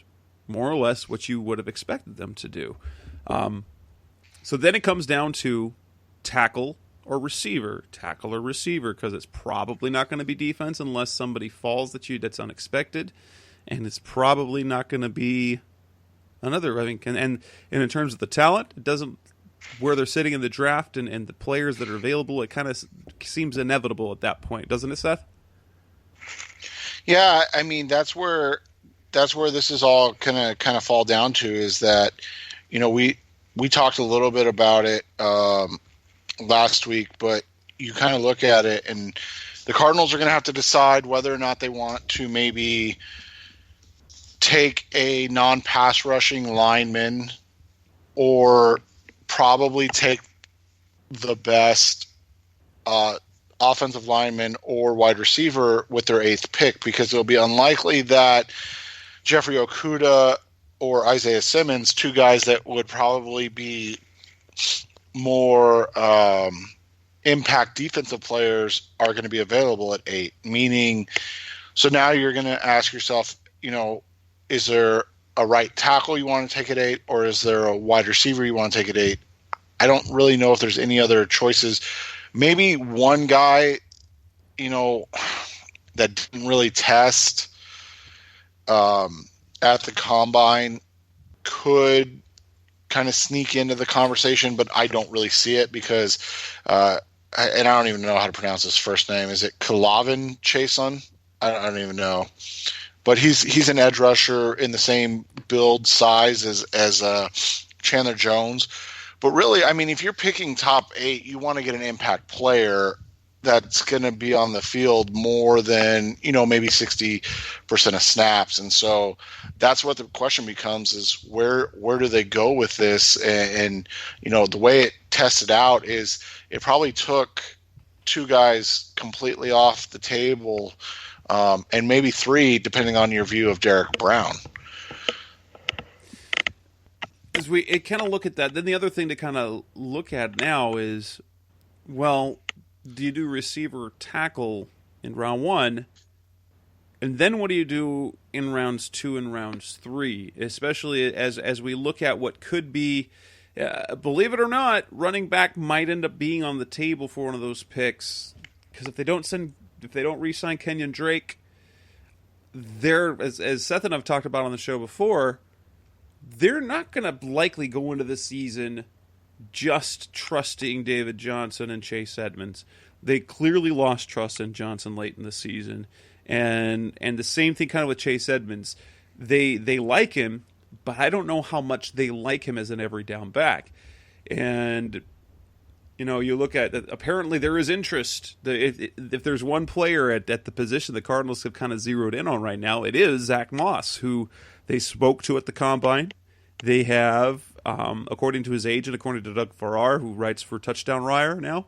more or less what you would have expected them to do. So then it comes down to tackle or receiver, because it's probably not going to be defense unless somebody falls that's unexpected, and it's probably not going to be another. I think, and in terms of the talent, it doesn't, where they're sitting in the draft and the players that are available, it kind of seems inevitable at that point, doesn't it, Seth? Yeah, I mean that's where this is all kind of fall down to, is that we talked a little bit about it last week, but you kind of look at it, and the Cardinals are going to have to decide whether or not they want to maybe take a non-pass rushing lineman, or probably take the best offensive lineman or wide receiver with their 8th pick, because it'll be unlikely that Jeffrey Okudah or Isaiah Simmons, two guys that would probably be more impact defensive players, are going to be available at 8. Meaning, so now you're going to ask yourself, is there a right tackle you want to take at 8, or is there a wide receiver you want to take at 8? I don't really know if there's any other choices. Maybe one guy, that didn't really test at the Combine could kind of sneak into the conversation, but I don't really see it because, and I don't even know how to pronounce his first name. Is it Kalavin Chason? I don't even know. But he's an edge rusher in the same build size as Chandler Jones. But really, I mean, if you're picking top 8, you want to get an impact player that's going to be on the field more than, maybe 60% of snaps. And so that's what the question becomes, is where do they go with this? And the way it tested out is it probably took two guys completely off the table and maybe 3, depending on your view of Derek Brown. As we kind of look at that, then the other thing to kind of look at now is, well, do you do receiver tackle in round 1? And then what do you do in rounds 2 and rounds 3? Especially as we look at what could be, believe it or not, running back might end up being on the table for one of those picks. Because if they don't re-sign Kenyon Drake, they're, as Seth and I've talked about on the show before, they're not going to likely go into the season just trusting David Johnson and Chase Edmonds. They clearly lost trust in Johnson late in the season. And the same thing kind of with Chase Edmonds. They like him, but I don't know how much they like him as an every down back. And, you look at, apparently there is interest. If there's one player at the position the Cardinals have kind of zeroed in on right now, it is Zach Moss, who they spoke to at the Combine. They have, according to his agent, according to Doug Farrar, who writes for Touchdown Wire now,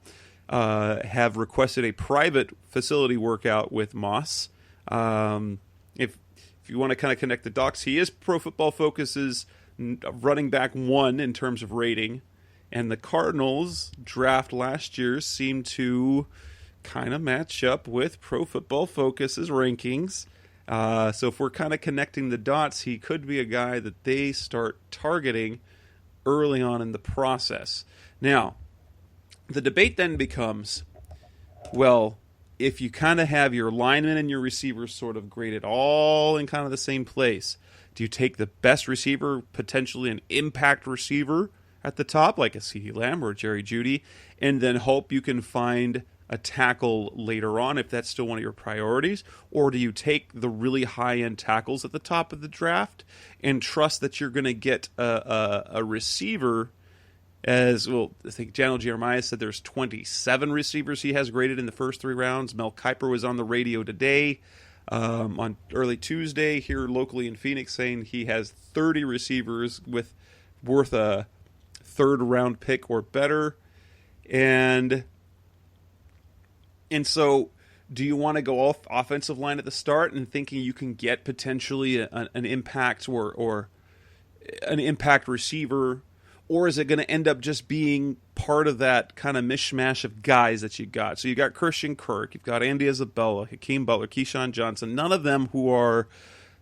have requested a private facility workout with Moss. If you want to kind of connect the dots, he is Pro Football Focus's running back 1 in terms of rating, and the Cardinals draft last year seemed to kind of match up with Pro Football Focus's rankings. So if we're kind of connecting the dots, he could be a guy that they start targeting early on in the process. Now, the debate then becomes, well, if you kind of have your linemen and your receivers sort of graded all in kind of the same place, do you take the best receiver, potentially an impact receiver at the top, like a CeeDee Lamb or Jerry Jeudy, and then hope you can find a tackle later on if that's still one of your priorities? Or do you take the really high-end tackles at the top of the draft and trust that you're going to get a receiver? As well, I think Daniel Jeremiah said there's 27 receivers he has graded in the first 3 rounds. Mel Kiper was on the radio today, on early Tuesday here locally in Phoenix, saying he has 30 receivers worth a 3rd round pick or better. And so do you want to go off offensive line at the start and thinking you can get potentially an impact or an impact receiver? Or is it going to end up just being part of that kind of mishmash of guys that you got? So you got Christian Kirk, you've got Andy Isabella, Hakeem Butler, Keyshawn Johnson, none of them who are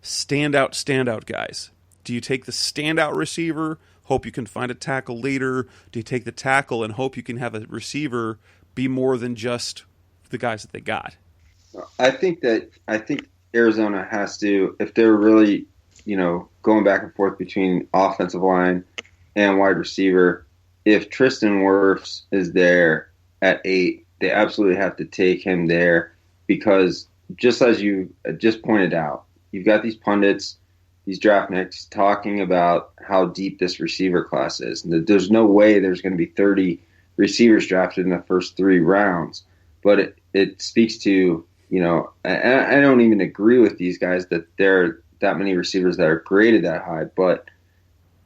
standout guys. Do you take the standout receiver, hope you can find a tackle later? Do you take the tackle and hope you can have a receiver be more than just the guys that they got? I think Arizona has to, if they're really, going back and forth between offensive line and wide receiver, if Tristan Wirfs is there at 8, they absolutely have to take him there, because just as you just pointed out, you've got these pundits, these draftniks talking about how deep this receiver class is. There's no way there's going to be 30 receivers drafted in the first 3 rounds. But it speaks to, I don't even agree with these guys that there are that many receivers that are graded that high, but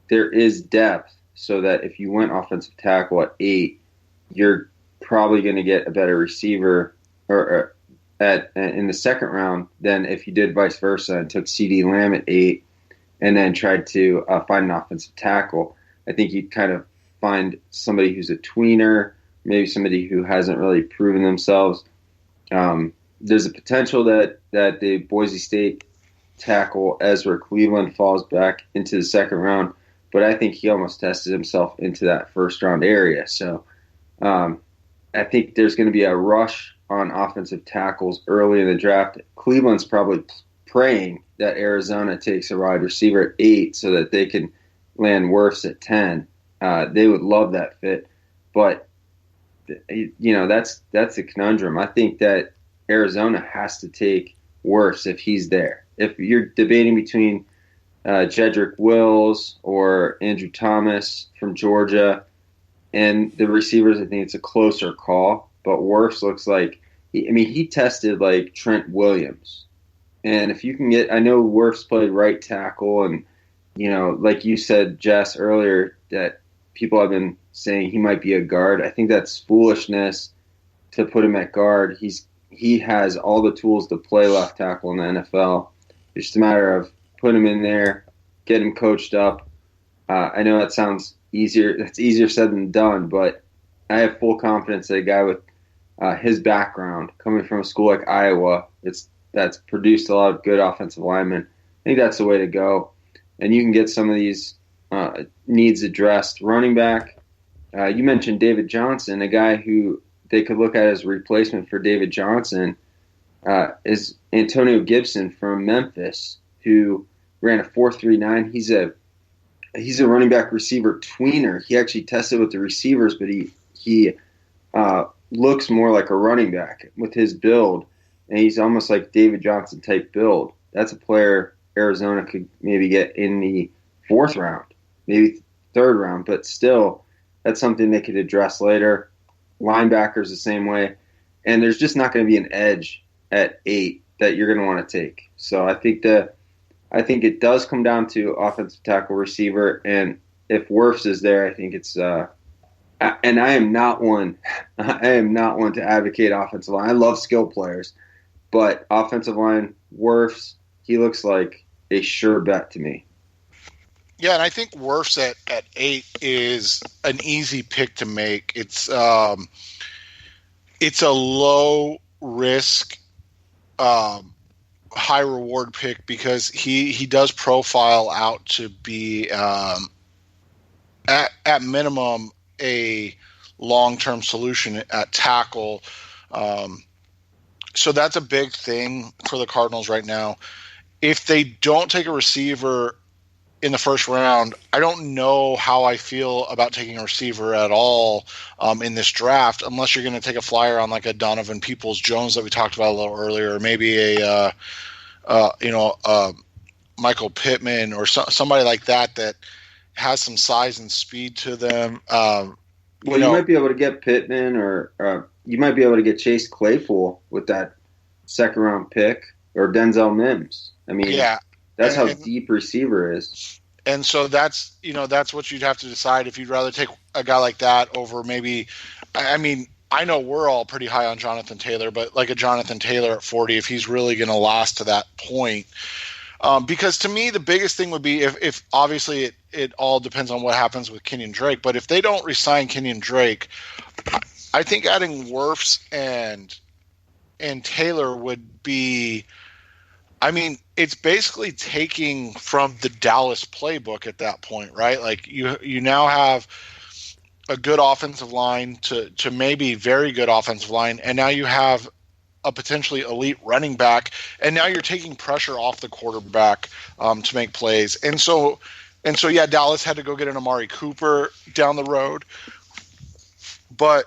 there is depth, so that if you went offensive tackle at 8, you're probably going to get a better receiver or in the 2nd round than if you did vice versa and took CeeDee Lamb at 8 and then tried to find an offensive tackle. I think you'd kind of find somebody who's a tweener, maybe somebody who hasn't really proven themselves. There's a potential that the Boise State tackle Ezra Cleveland falls back into the 2nd round, but I think he almost tested himself into that 1st round area. So I think there's going to be a rush on offensive tackles early in the draft. Cleveland's probably praying that Arizona takes a wide receiver at 8 so that they can land Wirfs at 10. They would love that fit, but that's a conundrum. I think that Arizona has to take Wirfs if he's there. If you're debating between Jedrick Wills or Andrew Thomas from Georgia and the receivers, I think it's a closer call. But Wirfs looks like, he tested like Trent Williams. And if you can I know Wirfs played right tackle, and, like you said, Jess, earlier, that people have been saying he might be a guard. I think that's foolishness to put him at guard. He's he has all the tools to play left tackle in the NFL. It's just a matter of putting him in there, get him coached up. I know that sounds easier. That's easier said than done, but I have full confidence that a guy with his background, coming from a school like Iowa, that's produced a lot of good offensive linemen. I think that's the way to go. And you can get some of these needs addressed. Running back, you mentioned David Johnson, a guy who they could look at as a replacement for David Johnson is Antonio Gibson from Memphis, who ran a 4.39. He's a running back receiver tweener. He actually tested with the receivers, but he looks more like a running back with his build, and he's almost like David Johnson type build. That's a player Arizona could maybe get in the 4th round, maybe 3rd round, but still, that's something they could address later. Linebackers the same way, and there's just not going to be an edge at 8 that you're going to want to take. So I think it does come down to offensive tackle, receiver, and if Wirfs is there, I think it's. And I am not one. I am not one to advocate offensive line. I love skill players, but offensive line, Wirfs, he looks like a sure bet to me. Yeah, and I think Wirfs at 8 is an easy pick to make. It's a low risk, high reward pick because he does profile out to be at minimum a long-term solution at tackle. So that's a big thing for the Cardinals right now. If they don't take a receiver in the 1st round, I don't know how I feel about taking a receiver at all in this draft, unless you're going to take a flyer on like a Donovan Peoples-Jones that we talked about a little earlier, or maybe a Michael Pittman or somebody like that has some size and speed to them. You might be able to get Pittman, or you might be able to get Chase Claypool with that 2nd round pick, or Denzel Mims. I mean, yeah. That's how deep receiver is. And so that's what you'd have to decide if you'd rather take a guy like that over maybe – I mean, I know we're all pretty high on Jonathan Taylor, but like a Jonathan Taylor at 40, if he's really going to last to that point. Because to me, the biggest thing would be if obviously it all depends on what happens with Kenyon Drake. But if they don't re-sign Kenyon Drake, I think adding Wirfs and Taylor would be – I mean, it's basically taking from the Dallas playbook at that point, right? Like you now have a good offensive line to maybe very good offensive line, and now you have a potentially elite running back, and now you're taking pressure off the quarterback to make plays. And so yeah, Dallas had to go get an Amari Cooper down the road, but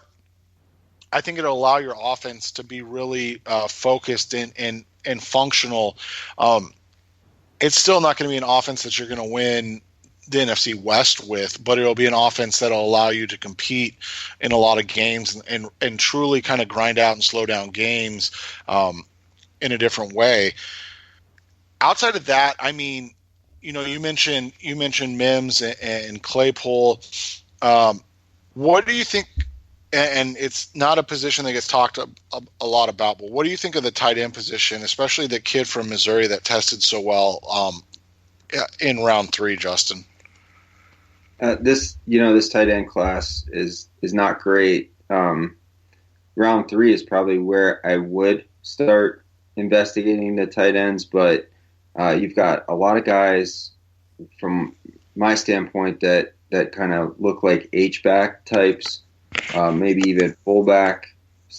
I think it'll allow your offense to be really focused and functional. It's still not going to be an offense that you're going to win the NFC West with, but it'll be an offense that'll allow you to compete in a lot of games and truly kind of grind out and slow down games in a different way. Outside of that, I mean, you mentioned Mims and Claypool. What do you think? And it's not a position that gets talked a lot about, but what do you think of the tight end position, especially the kid from Missouri that tested so well in round 3, Justin? This tight end class is not great. Round 3 is probably where I would start investigating the tight ends, but you've got a lot of guys from my standpoint that kind of look like H-back types. Maybe even fullback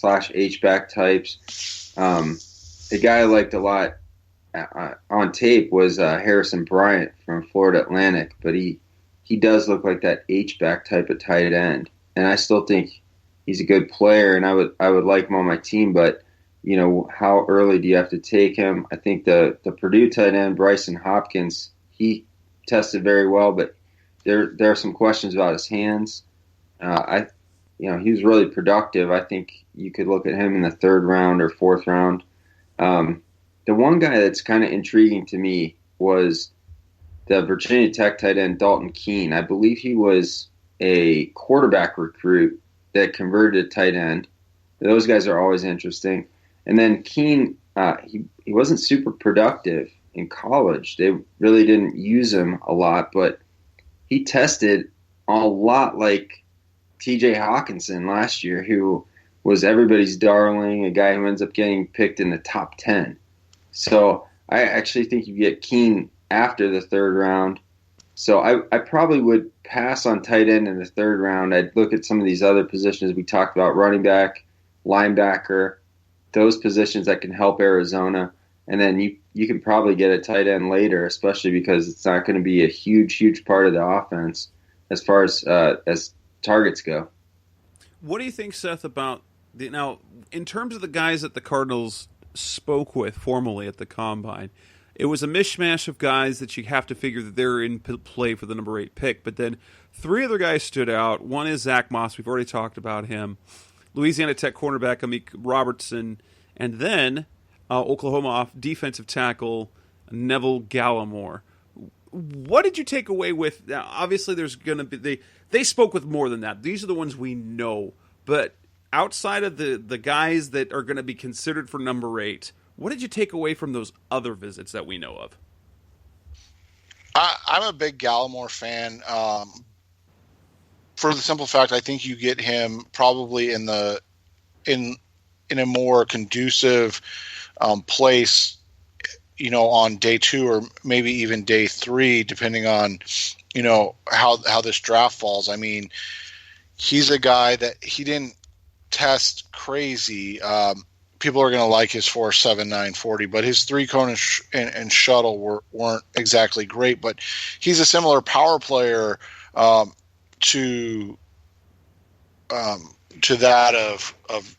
/ H-back types. The guy I liked a lot on tape was Harrison Bryant from Florida Atlantic, but he does look like that H-back type of tight end, and I still think he's a good player, and I would like him on my team. But how early do you have to take him? I think the Purdue tight end Bryson Hopkins, he tested very well, but there are some questions about his hands. He was really productive. I think you could look at him in the 3rd round or 4th round. The one guy that's kind of intriguing to me was the Virginia Tech tight end Dalton Keene. I believe he was a quarterback recruit that converted to tight end. Those guys are always interesting. And then Keene, he wasn't super productive in college. They really didn't use him a lot, but he tested a lot like TJ Hawkinson last year, who was everybody's darling, a guy who ends up getting picked in the top 10. So I actually think you get Keene after the third round. So I probably would pass on tight end in the third round. I'd look at some of these other positions we talked about, running back, linebacker, those positions that can help Arizona. And then you can probably get a tight end later, especially because it's not going to be a huge part of the offense as far as targets go. What do you think, Seth, about now, in terms of the guys that the Cardinals spoke with formally at the Combine, it was a mishmash of guys that you have to figure that they're in play for the number 8 pick. But then 3 other guys stood out. One is Zach Moss. We've already talked about him. Louisiana Tech cornerback Amik Robertson. And then Oklahoma defensive tackle Neville Gallimore. What did you take away with? Now, obviously, there's going to be they spoke with more than that. These are the ones we know. But outside of the guys that are going to be considered for number 8, what did you take away from those other visits that we know of? I'm a big Gallimore fan. For the simple fact, I think you get him probably in a more conducive place, on day 2 or maybe even day 3, depending on, how this draft falls. I mean, he's a guy that he didn't test crazy. People are going to like his 4.79 40, but his 3-cone and shuttle weren't exactly great. But he's a similar power player to that of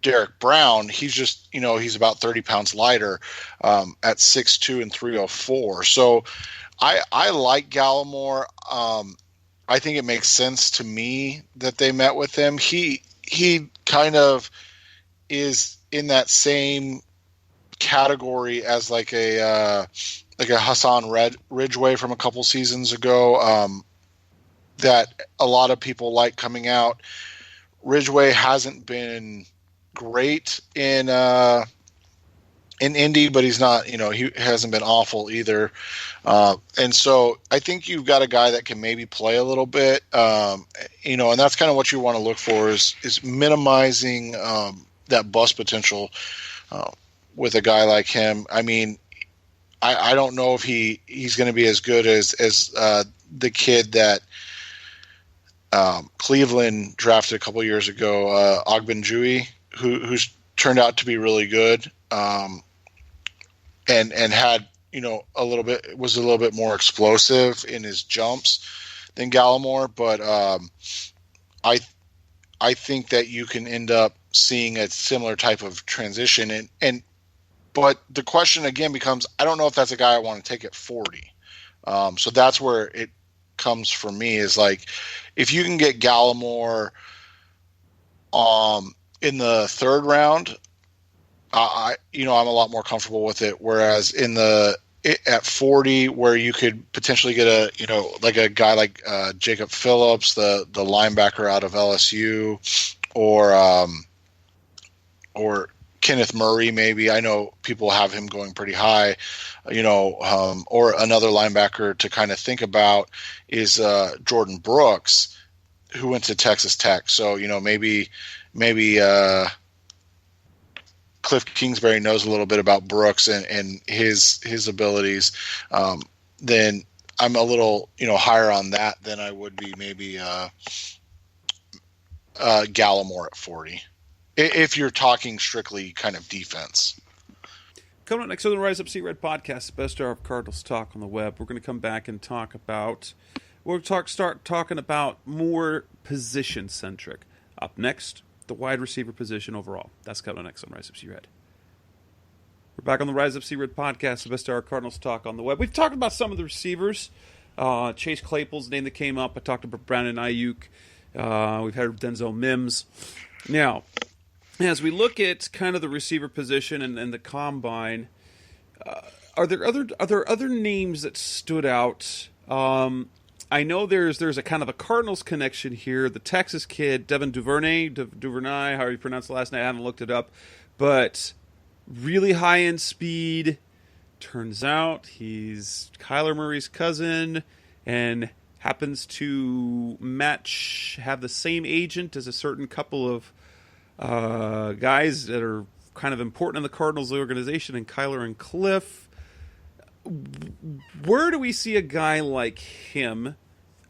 Derek Brown. He's just, he's about 30 pounds lighter at 6'2" and 304. So I like Gallimore. I think it makes sense to me that they met with him. He kind of is in that same category as like a Hassan Ridgeway from a couple seasons ago, that a lot of people like coming out. Ridgeway hasn't been great in Indy, but he's not, he hasn't been awful either. And so I think you've got a guy that can maybe play a little bit, and that's kind of what you want to look for is minimizing that bust potential with a guy like him. I mean, I don't know if he's going to be as good as the kid that Cleveland drafted a couple years ago, Ogbonjui, who's turned out to be really good, and had was a little bit more explosive in his jumps than Gallimore, but I think that you can end up seeing a similar type of transition, but the question again becomes, I don't know if that's a guy I want to take at 40. So that's where it comes for me, is like, if you can get Gallimore in the third round, I'm a lot more comfortable with it. Whereas at 40, where you could potentially get like a guy like Jacob Phillips, the linebacker out of LSU, or Kenneth Murray, maybe. I know people have him going pretty high, or another linebacker to kind of think about is Jordan Brooks, who went to Texas Tech. So, maybe Cliff Kingsbury knows a little bit about Brooks and his abilities. Then I'm a little, higher on that than I would be maybe Gallimore at 40. If you're talking strictly kind of defense. Coming up next on the Rise Up See Red podcast, the best hour of Cardinals talk on the web. We're going to come back and start talking about more position centric. Up next, the wide receiver position overall. That's coming next on Rise Up See Red. We're back on the Rise Up See Red podcast, the best hour of Cardinals talk on the web. We've talked about some of the receivers. Chase Claypool's name that came up. I talked about Brandon Ayuk. We've had Denzel Mims. Now, as we look at kind of the receiver position and the combine, are there other names that stood out? I know there's a kind of a Cardinals connection here. The Texas kid, Devin Duvernay, however you pronounce the last name, I haven't looked it up. but really high end speed. Turns out he's Kyler Murray's cousin and happens to have the same agent as a certain couple of guys that are kind of important in the Cardinals organization, and Kyler and Cliff. Where do we see a guy like him?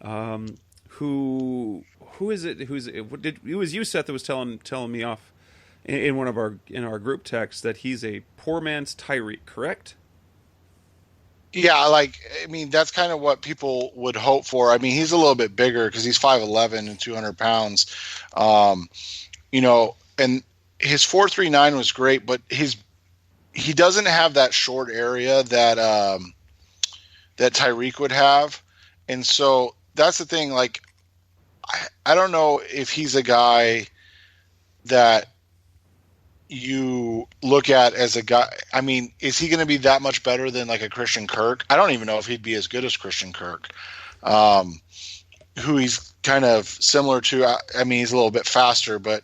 Who is it? It was you, Seth, that was telling me off in our group text that he's a poor man's Tyreek, correct? Yeah, that's kind of what people would hope for. I mean, he's a little bit bigger because he's 5'11" and 200 pounds. And his 4.39 was great, but he doesn't have that short area that Tyreek would have. And so that's the thing. Like, I don't know if he's a guy that you look at as a guy. I mean, is he going to be that much better than like a Christian Kirk? I don't even know if he'd be as good as Christian Kirk, who he's kind of similar to. I mean, he's a little bit faster, but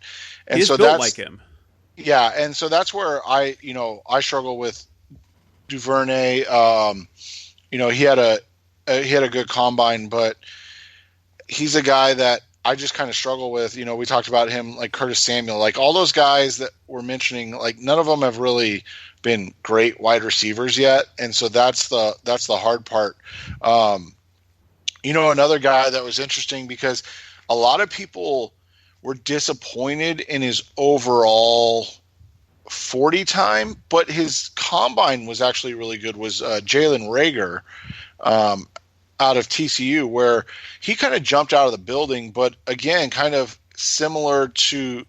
he's so built like him. Yeah, and so that's where I struggle with Duvernay. He had a good combine, but he's a guy that I just kind of struggle with. We talked about him, like Curtis Samuel, like all those guys that we're mentioning, like none of them have really been great wide receivers yet. And so that's the hard part. Another guy that was interesting because a lot of people were disappointed in his overall 40 time, but his combine was actually really good, was Jalen Reagor, out of TCU, where he kind of jumped out of the building, but again, kind of similar to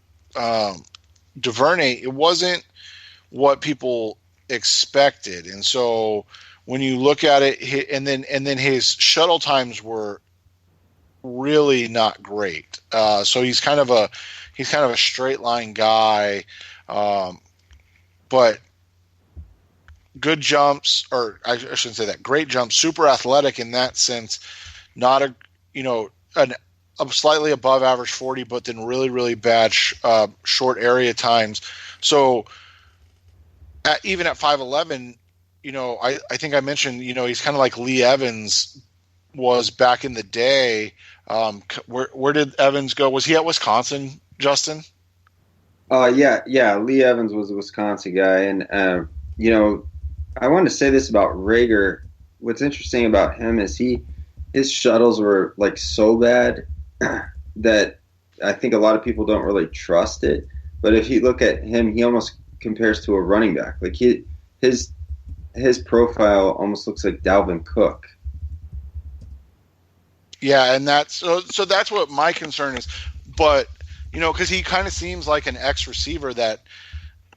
Duvernay, it wasn't what people expected. And so when you look at it, and then his shuttle times were really not great. So he's kind of a straight line guy, but good jumps, or I shouldn't say that, great jumps, super athletic in that sense, not a slightly above average 40, but then really, really bad short area times. So even at 5'11", I think I mentioned, he's kind of like Lee Evans was back in the day. Where did Evans go? Was he at Wisconsin, Justin? Yeah. Lee Evans was a Wisconsin guy. And, I wanted to say this about Reagor. What's interesting about him is his shuttles were like so bad that I think a lot of people don't really trust it. But if you look at him, he almost compares to a running back. Like his profile almost looks like Dalvin Cook. Yeah, and that's so that's what my concern is. But because he kind of seems like an ex-receiver that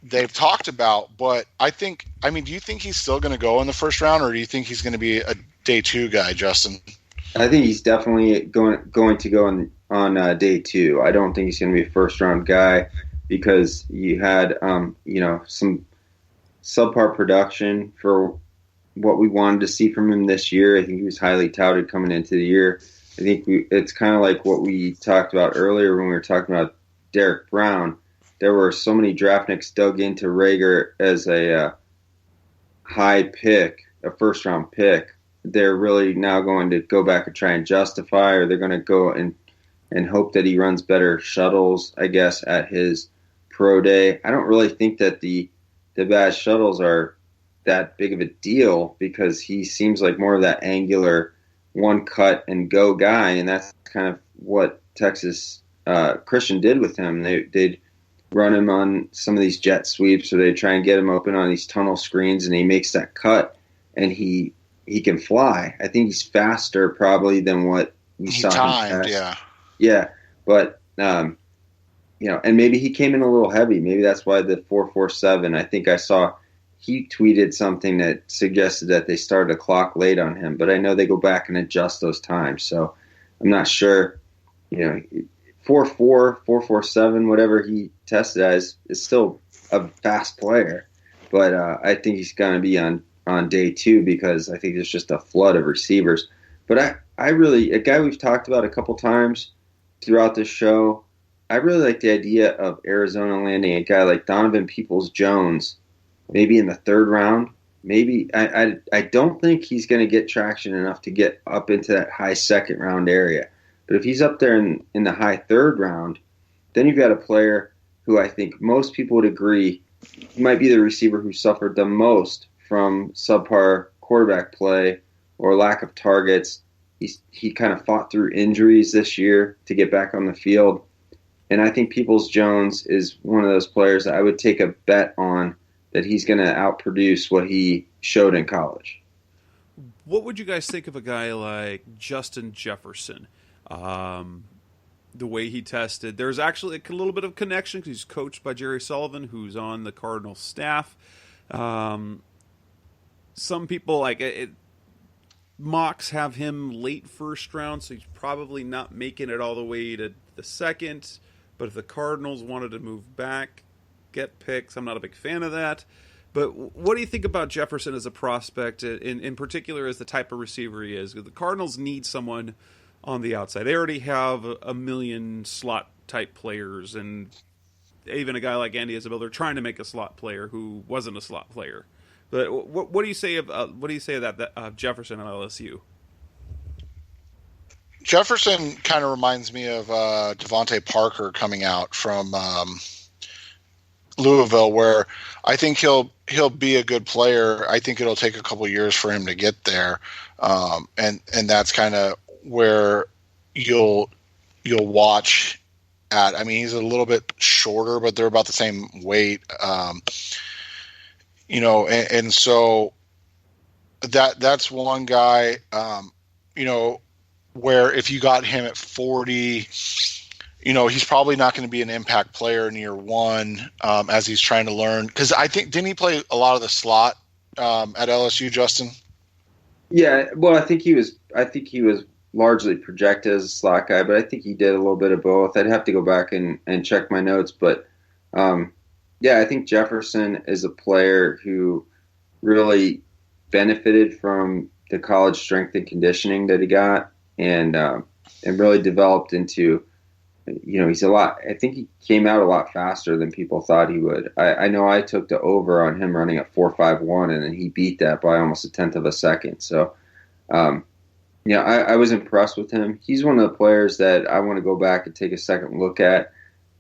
they've talked about. But do you think he's still going to go in the first round, or do you think he's going to be a day 2 guy, Justin? I think he's definitely going to go on day 2. I don't think he's going to be a first round guy because you had some subpar production for what we wanted to see from him this year. I think he was highly touted coming into the year. I think it's kind of like what we talked about earlier when we were talking about Derek Brown. There were so many draftniks dug into Reagor as a high pick, a first-round pick. They're really now going to go back and try and justify, or they're going to go and hope that he runs better shuttles, I guess, at his pro day. I don't really think that the bad shuttles are that big of a deal because he seems like more of that angular one cut and go guy, and that's kind of what Texas Christian did with him. They'd run him on some of these jet sweeps, or they try and get him open on these tunnel screens, and he makes that cut, and he can fly. I think he's faster probably than what we saw. Timed, yeah, but and maybe he came in a little heavy. Maybe that's why the 4.47. I think I saw he tweeted something that suggested that they started a clock late on him, but I know they go back and adjust those times, so I'm not sure. 4.4, 4.47, whatever he tested as, is still a fast player. But I think he's going to be on day 2 because I think there's just a flood of receivers. But I really, a guy we've talked about a couple times throughout this show, I really like the idea of Arizona landing a guy like Donovan Peoples-Jones, maybe in the third round. Maybe I don't think he's going to get traction enough to get up into that high second round area. But if he's up there in the high third round, then you've got a player who I think most people would agree he might be the receiver who suffered the most from subpar quarterback play or lack of targets. He kind of fought through injuries this year to get back on the field. And I think Peoples-Jones is one of those players that I would take a bet on that he's going to outproduce what he showed in college. What would you guys think of a guy like Justin Jefferson? The way he tested, there's actually a little bit of connection because he's coached by Jerry Sullivan, who's on the Cardinals staff. Some people like it. Mocks have him late first round, so he's probably not making it all the way to the second. But if the Cardinals wanted to move back, get picks, I'm not a big fan of that. But what do you think about Jefferson as a prospect, in particular as the type of receiver he is? The Cardinals need someone on the outside. They already have a million slot-type players, and even a guy like Andy Isabel, they're trying to make a slot player who wasn't a slot player. But what do you say of that Jefferson at LSU? Jefferson kind of reminds me of Devontae Parker coming out from Louisville, where I think he'll be a good player. I think it'll take a couple years for him to get there, and that's kind of where you'll watch at. I mean, he's a little bit shorter, but they're about the same weight. And so that's one guy, where if you got him at 40, he's probably not going to be an impact player in year one, as he's trying to learn. Because I think, didn't he play a lot of the slot at LSU, Justin? Yeah, well, I think he was largely projected as a slot guy, but I think he did a little bit of both. I'd have to go back and check my notes, but I think Jefferson is a player who really benefited from the college strength and conditioning that he got, and really developed into, he's I think he came out a lot faster than people thought he would. I know I took the over on him running at 4.51, and then he beat that by almost a tenth of a second. So, I was impressed with him. He's one of the players that I want to go back and take a second look at,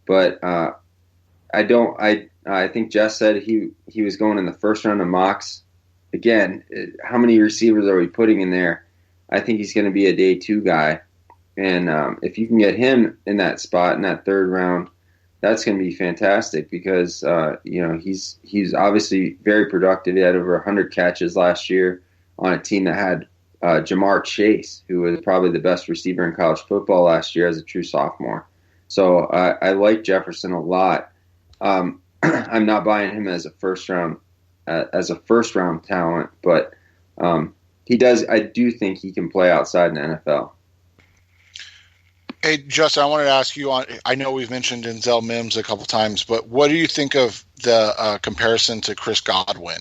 but I think Jess said he was going in the first round of mocks. Again, how many receivers are we putting in there? I think he's going to be a day 2 guy. And if you can get him in that spot in that third round, that's going to be fantastic because, he's obviously very productive. He had over 100 catches last year on a team that had Jamar Chase, who was probably the best receiver in college football last year as a true sophomore. So I like Jefferson a lot. I'm not buying him as a first round talent, but he does. I do think he can play outside in the NFL. Hey, Justin, I wanted to ask you I know we've mentioned Denzel Mims a couple times, but what do you think of the comparison to Chris Godwin?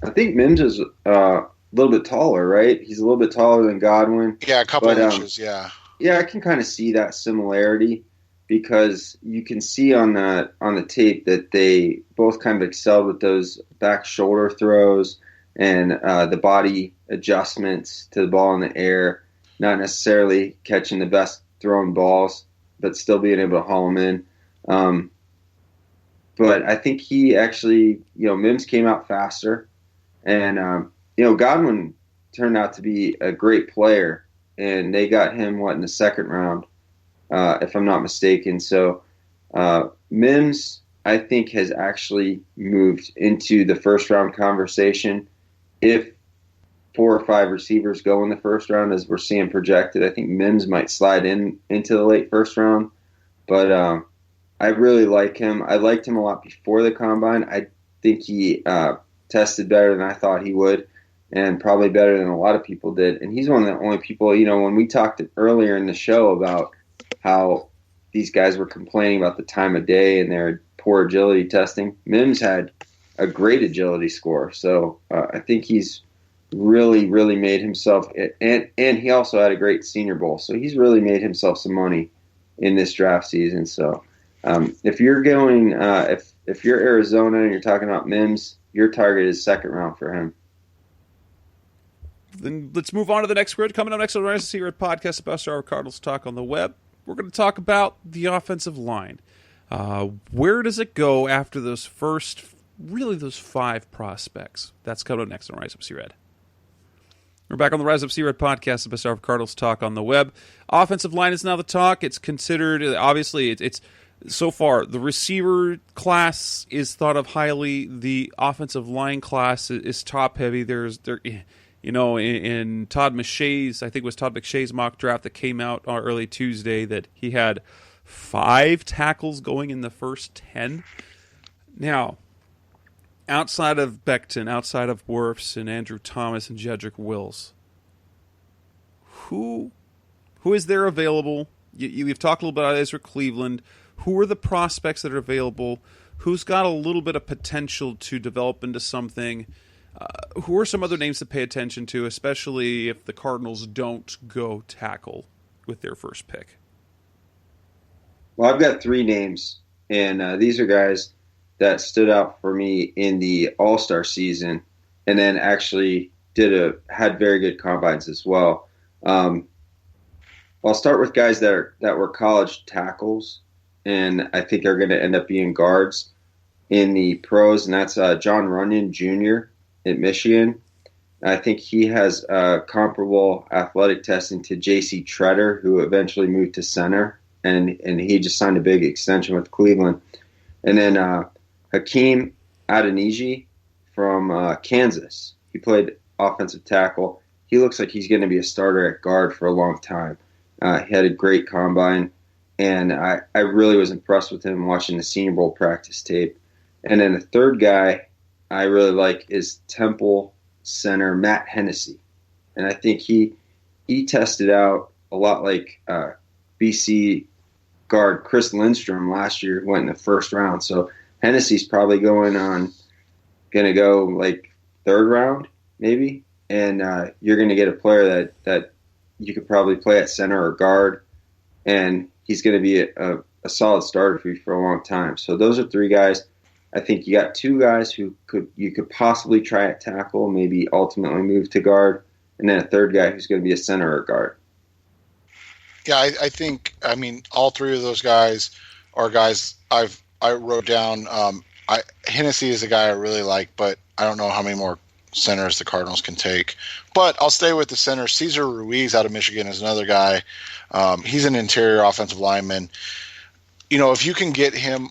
I think Mims is a little bit taller, right? He's a little bit taller than Godwin. Yeah, a couple inches, yeah. Yeah, I can kind of see that similarity because you can see on the tape that they both kind of excelled with those back shoulder throws and the body adjustments to the ball in the air, not necessarily catching the best thrown balls, but still being able to haul them in. But I think he actually, Mims came out faster. And, Godwin turned out to be a great player, and they got him, in the second round, if I'm not mistaken. So Mims, I think, has actually moved into the first-round conversation. If 4 or 5 receivers go in the first round, as we're seeing projected, I think Mims might slide into the late first round. But I really like him. I liked him a lot before the Combine. I think he tested better than I thought he would, and probably better than a lot of people did. And he's one of the only people, when we talked earlier in the show about how these guys were complaining about the time of day and their poor agility testing, Mims had a great agility score. So I think he's really made himself, and he also had a great Senior Bowl. So he's really made himself some money in this draft season. So if you're going, if you're Arizona and you're talking about Mims, your target is second round for him. Then let's move on to the next grid. Coming up next on the Rise of Secret podcast, about our Cardinals talk on the web. We're going to talk about the offensive line. Where does it go after those those 5 prospects? That's coming up next on Rise Up See Red. We're back on the Rise Up See Red podcast, the best hour of Cardinals talk on the web. Offensive line is now the talk. It's considered, obviously, it's so far, the receiver class is thought of highly. The offensive line class is top heavy. In Todd McShay's, I think it was Todd McShay's mock draft that came out on early Tuesday, that he had 5 tackles going in the first 10. Now, outside of Becton, outside of Wirfs and Andrew Thomas and Jedrick Wills, who is there available? We've talked a little bit about Ezra Cleveland. Who are the prospects that are available? Who's got a little bit of potential to develop into something? Who are some other names to pay attention to, especially if the Cardinals don't go tackle with their first pick? Well, I've got 3 names, and these are guys that stood out for me in the All-Star season, and then actually had very good combines as well. I'll start with guys that were college tackles, and I think are going to end up being guards in the pros, and that's John Runyon Jr. at Michigan. I think he has comparable athletic testing to J.C. Treader, who eventually moved to center, and he just signed a big extension with Cleveland. And then Hakeem Adeniji from Kansas. He played offensive tackle. He looks like he's going to be a starter at guard for a long time. He had a great combine, and I really was impressed with him watching the Senior Bowl practice tape. And then the third guy I really like is Temple center Matt Hennessy. And I think he tested out a lot like BC guard Chris Lindstrom last year, went in the first round. So Hennessy's probably going to go like third round maybe. And you're going to get a player that you could probably play at center or guard. And he's going to be a solid starter for you for a long time. So those are 3 guys. I think you got 2 guys who you could possibly try at tackle, maybe ultimately move to guard, and then a third guy who's going to be a center or guard. Yeah, I think all 3 of those guys are guys I wrote down. Hennessy is a guy I really like, but I don't know how many more centers the Cardinals can take. But I'll stay with the center. Cesar Ruiz out of Michigan is another guy. He's an interior offensive lineman. If you can get him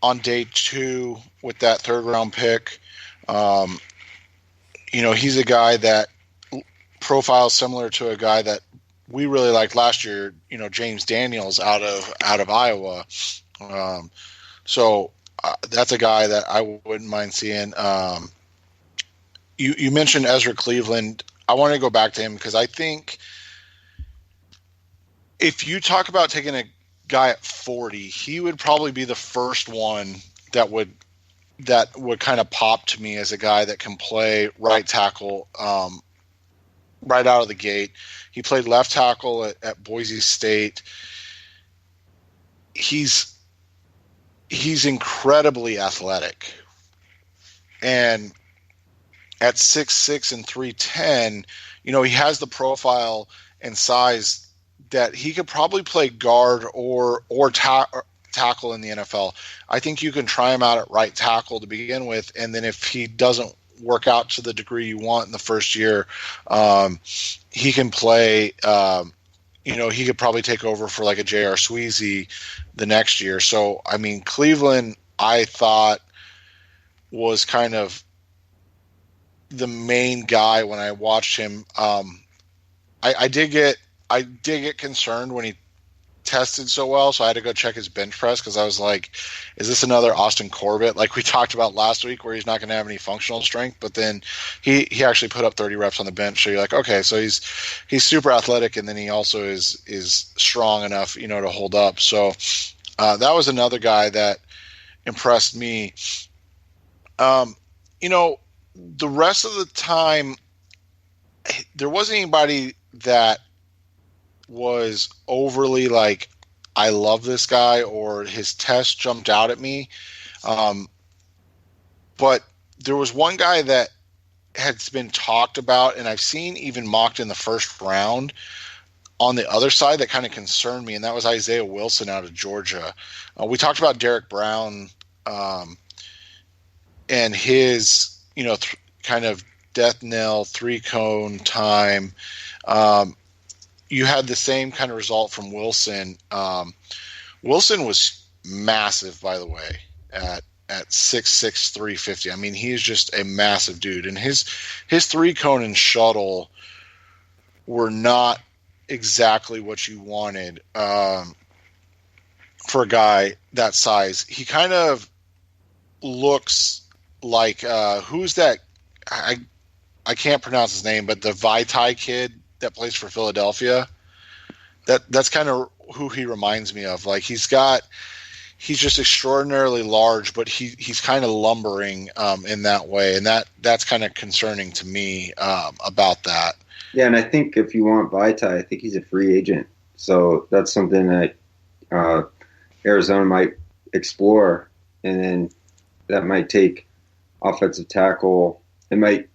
on day 2 with that third round pick, he's a guy that profiles similar to a guy that we really liked last year, James Daniels out of Iowa. So that's a guy that I wouldn't mind seeing. You mentioned Ezra Cleveland. I want to go back to him because I think if you talk about taking a guy at 40, he would probably be the first one that would kind of pop to me as a guy that can play right tackle right out of the gate. He played left tackle at Boise State. He's incredibly athletic, and at 6'6" and 310, he has the profile and size that he could probably play guard or tackle in the NFL. I think you can try him out at right tackle to begin with, and then if he doesn't work out to the degree you want in the first year, he can play. He could probably take over for like a J.R. Sweezy the next year. So, Cleveland, I thought, was kind of the main guy when I watched him. I did get concerned when he tested so well, so I had to go check his bench press because I was like, is this another Austin Corbett like we talked about last week where he's not going to have any functional strength? But then he actually put up 30 reps on the bench, so you're like, okay, so he's super athletic, and then he also is strong enough to hold up. So that was another guy that impressed me. The rest of the time there wasn't anybody that was overly like, I love this guy, or his test jumped out at me. But there was one guy that had been talked about, and I've seen even mocked in the first round on the other side that kind of concerned me, and that was Isaiah Wilson out of Georgia. We talked about Derek Brown and his, kind of death knell 3-cone time. You had the same kind of result from Wilson. Wilson was massive, by the way, at 6'6", 350. I mean, he's just a massive dude, and his 3-cone and shuttle were not exactly what you wanted for a guy that size. He kind of looks like who's that? I can't pronounce his name, but the Vaitai kid that plays for Philadelphia. That's kind of who he reminds me of. Like he's just extraordinarily large, but he's kind of lumbering in that way, and that's kind of concerning to me about that. Yeah, and I think if you want Vaitai, I think he's a free agent. So that's something that Arizona might explore, and then that might take offensive tackle. It might,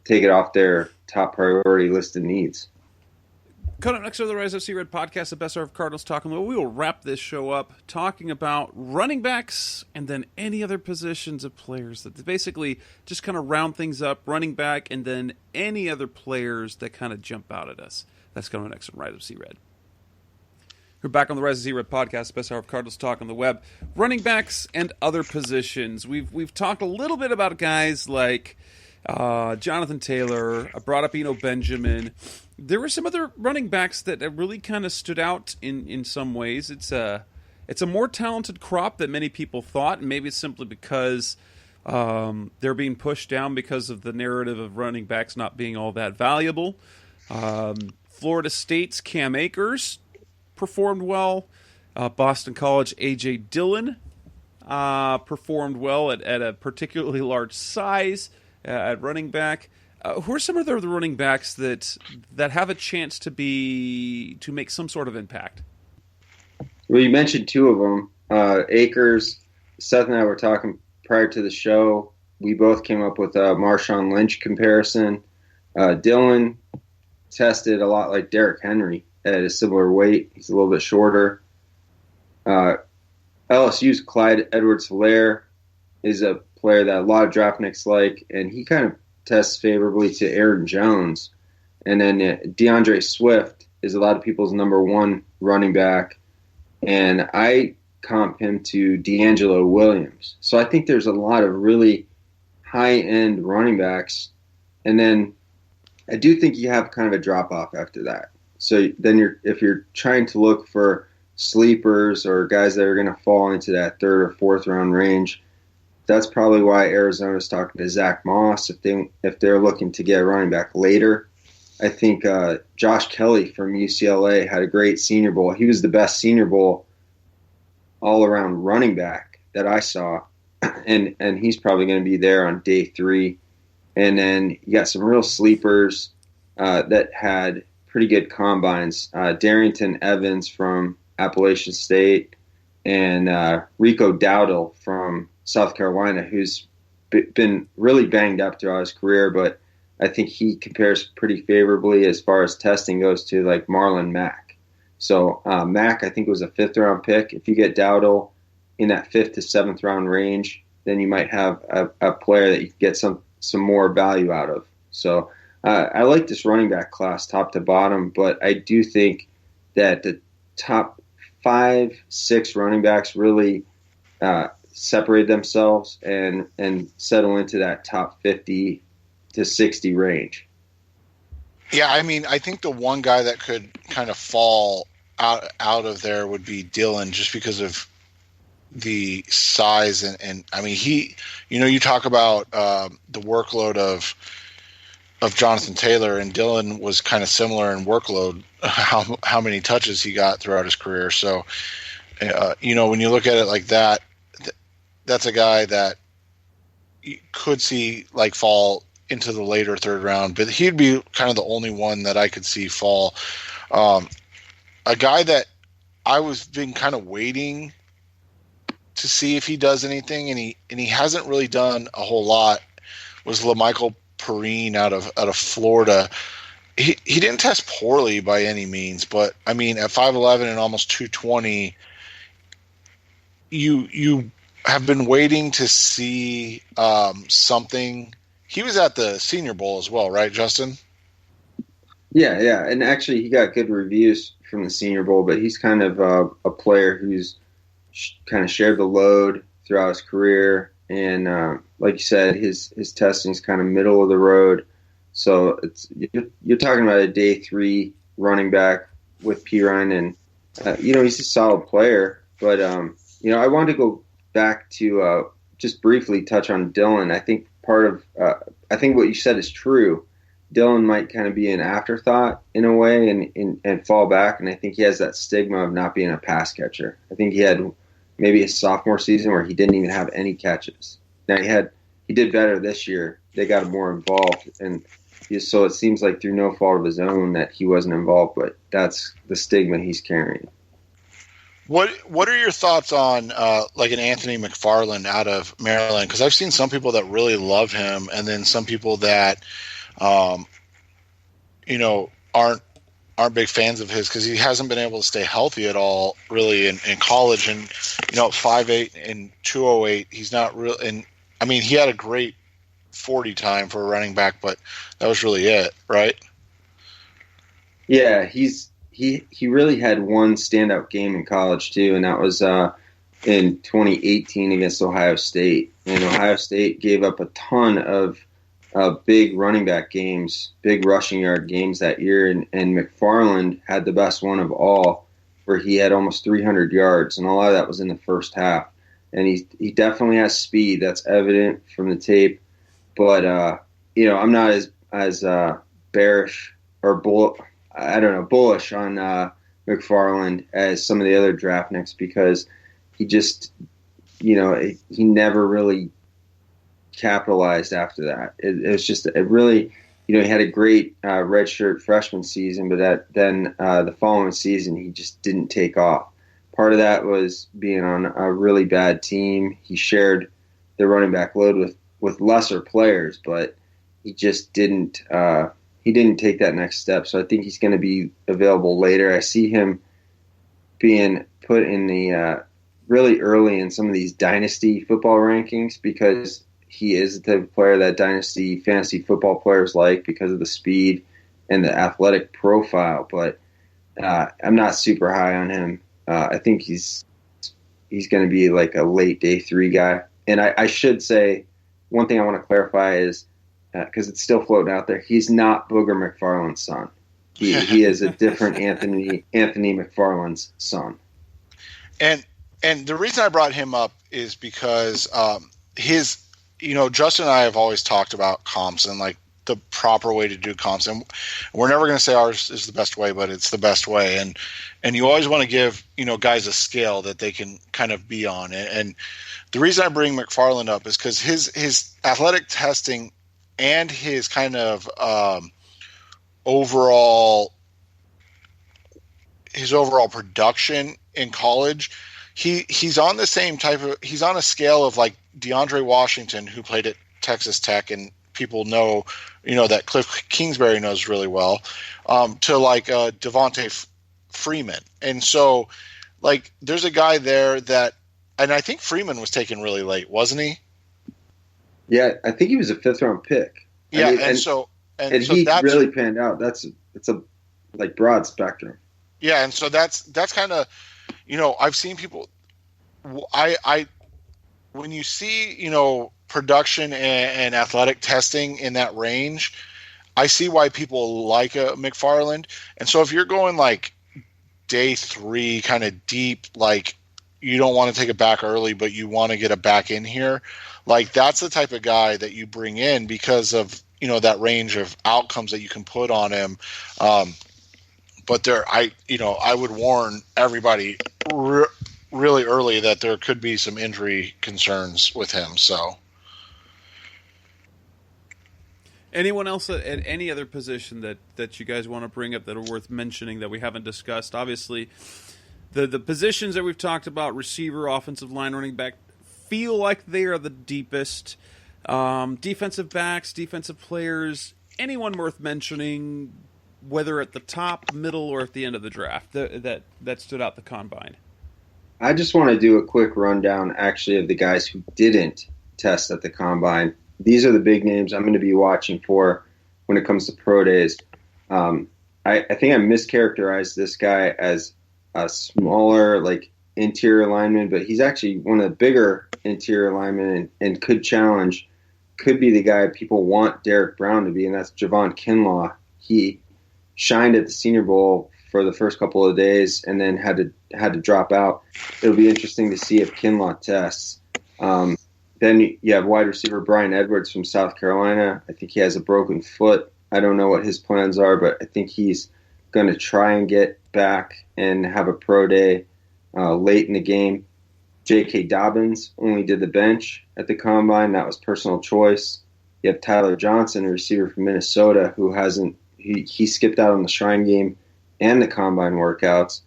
take it off their top priority list of needs. Coming up next on the Rise FC Red podcast, the best hour of Cardinals talking. We will wrap this show up talking about running backs and then any other positions of players that basically just kind of round things up. Running back and then any other players that kind of jump out at us. That's coming up next on Rise FC Red. We're back on the Rise FC Red podcast, the best hour of Cardinals talk on the web. Running backs and other positions. We've talked a little bit about guys like Jonathan Taylor. I brought up Eno Benjamin. There were some other running backs that really kind of stood out in some ways. It's a more talented crop than many people thought, and maybe it's simply because they're being pushed down because of the narrative of running backs not being all that valuable. Florida State's Cam Akers performed well. Boston College A.J. Dillon performed well at a particularly large size at running back. Who are some of the running backs that have a chance to make some sort of impact? Well, you mentioned two of them. Akers, Seth and I were talking prior to the show. We both came up with a Marshawn Lynch comparison. Dillon tested a lot like Derrick Henry at a similar weight. He's a little bit shorter. LSU's Clyde Edwards-Helaire is a player that a lot of draftniks like, and he kind of tests favorably to Aaron Jones. And then DeAndre Swift is a lot of people's number one running back, and I comp him to D'Angelo Williams. So I think there's a lot of really high-end running backs, and then I do think you have kind of a drop-off after that. So then if you're trying to look for sleepers or guys that are going to fall into that third or fourth round range, that's probably why Arizona's talking to Zach Moss if they're looking to get a running back later. I think Josh Kelly from UCLA had a great Senior Bowl. He was the best Senior Bowl all-around running back that I saw, and he's probably going to be there on day 3. And then you got some real sleepers that had pretty good combines. Darrington Evans from Appalachian State and Rico Dowdle from South Carolina, who's been really banged up throughout his career, but I think he compares pretty favorably as far as testing goes to like Marlon Mack. So Mack, I think, was a 5th-round pick. If you get Dowdle in that 5th to 7th round range, then you might have a player that you can get some more value out of. So I like this running back class top to bottom, but I do think that the top 5-6 running backs really separate themselves and settle into that top 50 to 60 range. Yeah, I mean, I think the one guy that could kind of fall out of there would be Dillon, just because of the size and I mean, he, you talk about the workload of Jonathan Taylor, and Dillon was kind of similar in workload, how many touches he got throughout his career. So, when you look at it like that, that's a guy that you could see like fall into the later 3rd round, but he'd be kind of the only one that I could see fall. A guy that I was been kind of waiting to see if he does anything, and he hasn't really done a whole lot, was LaMichael Perrine out of Florida. He didn't test poorly by any means, but I mean at 5'11" and almost 220, you have been waiting to see something. He was at the Senior Bowl as well, right, Justin? Yeah, and actually he got good reviews from the Senior Bowl, but he's kind of a player who's kind of shared the load throughout his career, and like you said, his testing is kind of middle of the road. So you're talking about a day 3 running back with Perrine, and he's a solid player. But I wanted to go back to just briefly touch on Dylan. I think I think what you said is true. Dylan might kind of be an afterthought in a way and fall back, and I think he has that stigma of not being a pass catcher. I think he had maybe his sophomore season where he didn't even have any catches. Now he did better this year. They got him more involved, and so it seems like through no fault of his own that he wasn't involved, but that's the stigma he's carrying. What are your thoughts on like an Anthony McFarland out of Maryland? Because I've seen some people that really love him, and then some people that aren't big fans of his because he hasn't been able to stay healthy at all really in college. And 5'8" and 208, he's not real. And I mean, he had a great 40 time for a running back, but that was really it, right? Yeah, he really had one standout game in college too, and that was in 2018 against Ohio State. And Ohio State gave up a ton of big running back games, big rushing yard games that year, and McFarland had the best one of all, where he had almost 300 yards, and a lot of that was in the first half. And he definitely has speed. That's evident from the tape. But I'm not as bearish or bullish on McFarland as some of the other draft nicks, because he just he never really capitalized after that. It was just he had a great redshirt freshman season, but then the following season he just didn't take off. Part of that was being on a really bad team. He shared the running back load with lesser players, but he just didn't take that next step. So I think he's going to be available later. I see him being put in the really early in some of these dynasty football rankings, because he is the type of player that dynasty fantasy football players like because of the speed and the athletic profile. But I'm not super high on him. I think he's going to be like a late day 3 guy. And I should say one thing I want to clarify is, because it's still floating out there, he's not Booger McFarland's son. He is a different Anthony McFarland's son. And the reason I brought him up is because Justin and I have always talked about comps and like the proper way to do comps, and we're never going to say ours is the best way, but it's the best way. And you always want to give guys a scale that they can kind of be on. And the reason I bring McFarland up is because his athletic testing and his kind of overall production in college, he's on the same he's on a scale of like DeAndre Washington, who played at Texas Tech and people know that Cliff Kingsbury knows really well, to like Devontae Freeman. And so like there's a guy there that, and I think Freeman was taken really late, wasn't he? Yeah, I think he was a 5th round pick. Yeah, and so he really panned out. It's a like broad spectrum. Yeah, and so that's kind of I've seen people. I when you see production and athletic testing in that range, I see why people like a McFarland. And so if you're going like day 3 kind of deep, like you don't want to take it back early, but you want to get it back in here, like that's the type of guy that you bring in because of that range of outcomes that you can put on him. But I would warn everybody really early that there could be some injury concerns with him. So, Anyone else at any other position that you guys want to bring up that are worth mentioning that we haven't discussed? Obviously, the positions that we've talked about, receiver, offensive line, running back, feel like they are the deepest. Defensive backs, defensive players, anyone worth mentioning, whether at the top, middle, or at the end of the draft that stood out the combine? I just want to do a quick rundown, actually, of the guys who didn't test at the combine. These are the big names I'm going to be watching for when it comes to pro days. I think I mischaracterized this guy as a smaller, like, interior lineman, but he's actually one of the bigger interior linemen and could be the guy people want Derek Brown to be, and that's Javon Kinlaw. He shined at the Senior Bowl for the first couple of days and then had to drop out. It'll be interesting to see if Kinlaw tests. Then you have wide receiver Brian Edwards from South Carolina. I think he has a broken foot. I don't know what his plans are, but I think he's going to try and get back and have a pro day late in the game. J.K. Dobbins only did the bench at the combine. That was personal choice. You have Tyler Johnson, a receiver from Minnesota, who he skipped out on the Shrine game and the combine workouts.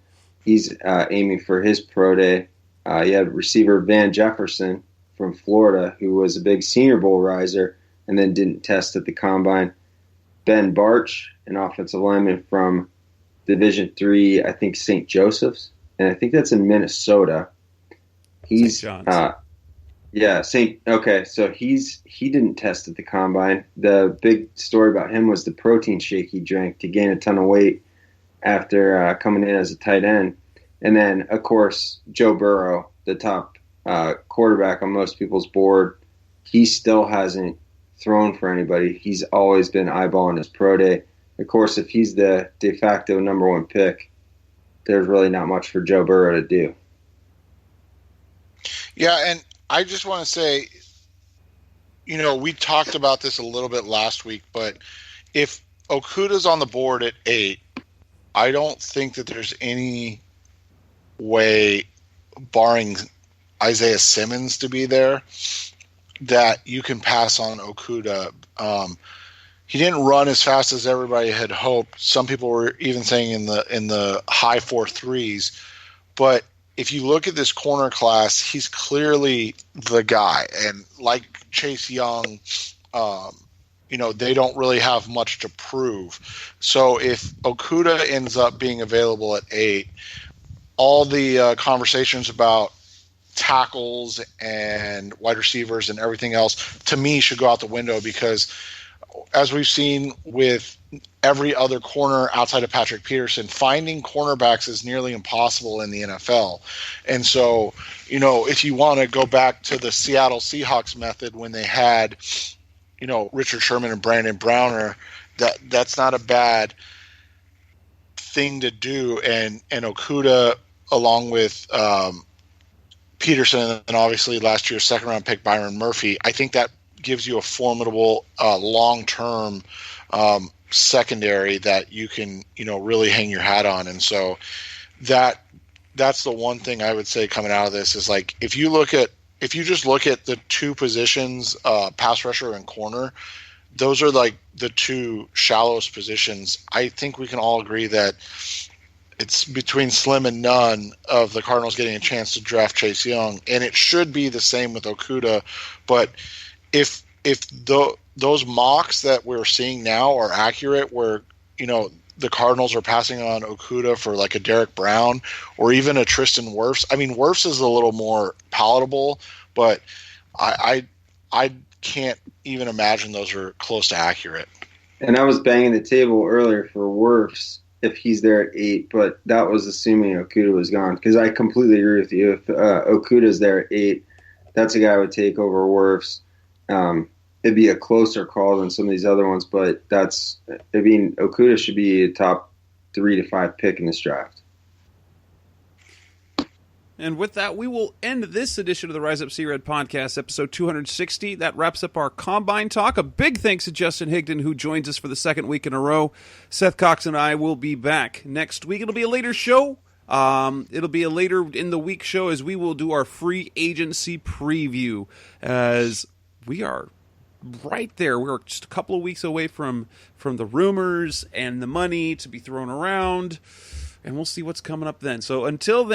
He's aiming for his pro day. You have receiver Van Jefferson from Florida, who was a big Senior Bowl riser and then didn't test at the combine. Ben Barch, an offensive lineman from Division III, I think St. Joseph's, and I think that's in Minnesota. He's St. John's. So he didn't test at the combine. The big story about him was the protein shake he drank to gain a ton of weight after coming in as a tight end. And then, of course, Joe Burrow, the top quarterback on most people's board, he still hasn't thrown for anybody. He's always been eyeballing his pro day. Of course, if he's the de facto number one pick, there's really not much for Joe Burrow to do. Yeah, and I just want to say, we talked about this a little bit last week, but if Okuda's on the board at 8, I don't think that there's any way, barring Isaiah Simmons to be there, that you can pass on Okuda. He didn't run as fast as everybody had hoped. Some people were even saying in the high 4.3s, but if you look at this corner class, he's clearly the guy. And like Chase Young, they don't really have much to prove. So if Okuda ends up being available at 8, all the conversations about tackles and wide receivers and everything else, to me, should go out the window, because as we've seen with every other corner outside of Patrick Peterson, finding cornerbacks is nearly impossible in the NFL. And so, if you want to go back to the Seattle Seahawks method when they had, Richard Sherman and Brandon Browner, that's not a bad thing to do. And Okuda, along with Peterson, and obviously last year's second-round pick Byron Murphy, I think that gives you a formidable long-term secondary that you can, really hang your hat on. And so that's the one thing I would say coming out of this is, like, if you just look at the two positions, pass rusher and corner, those are like the two shallowest positions. I think we can all agree that it's between slim and none of the Cardinals getting a chance to draft Chase Young, and it should be the same with Okuda. But if those mocks that we're seeing now are accurate, where the Cardinals are passing on Okuda for like a Derek Brown or even a Tristan Wirfs. I mean, Wirfs is a little more palatable, but I can't even imagine those are close to accurate. And I was banging the table earlier for Wirfs if he's there at 8, but that was assuming Okuda was gone, because I completely agree with you. If Okuda's there at 8, that's a guy I would take over Wirfs. It'd be a closer call than some of these other ones, but Okuda should be a top 3 to 5 pick in this draft. And with that, we will end this edition of the Rise Up Sea Red podcast, episode 260. That wraps up our Combine talk. A big thanks to Justin Higdon, who joins us for the second week in a row. Seth Cox and I will be back next week. It'll be a later show. It'll be a later in the week show, as we will do our free agency preview, as we are right there. We're just a couple of weeks away from the rumors and the money to be thrown around, and we'll see what's coming up then. So until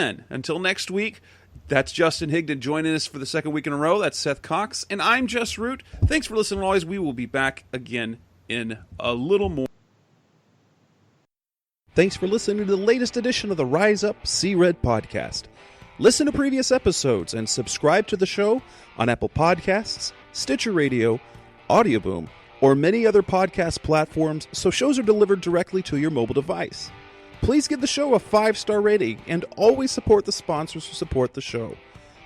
next week, that's Justin Higdon joining us for the second week in a row. That's Seth Cox, and I'm Jess Root. Thanks for listening always. We will be back again in a little more. Thanks for listening to the latest edition of the Rise Up, See Red podcast. Listen to previous episodes and subscribe to the show on Apple Podcasts, Stitcher Radio, Audioboom, or many other podcast platforms so shows are delivered directly to your mobile device. Please give the show a 5-star rating and always support the sponsors who support the show.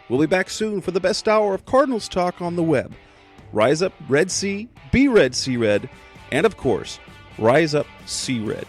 We'll be back soon for the best hour of Cardinals talk on the web. Rise up, Red Sea, be Red, See Red, and of course, Rise Up, See Red.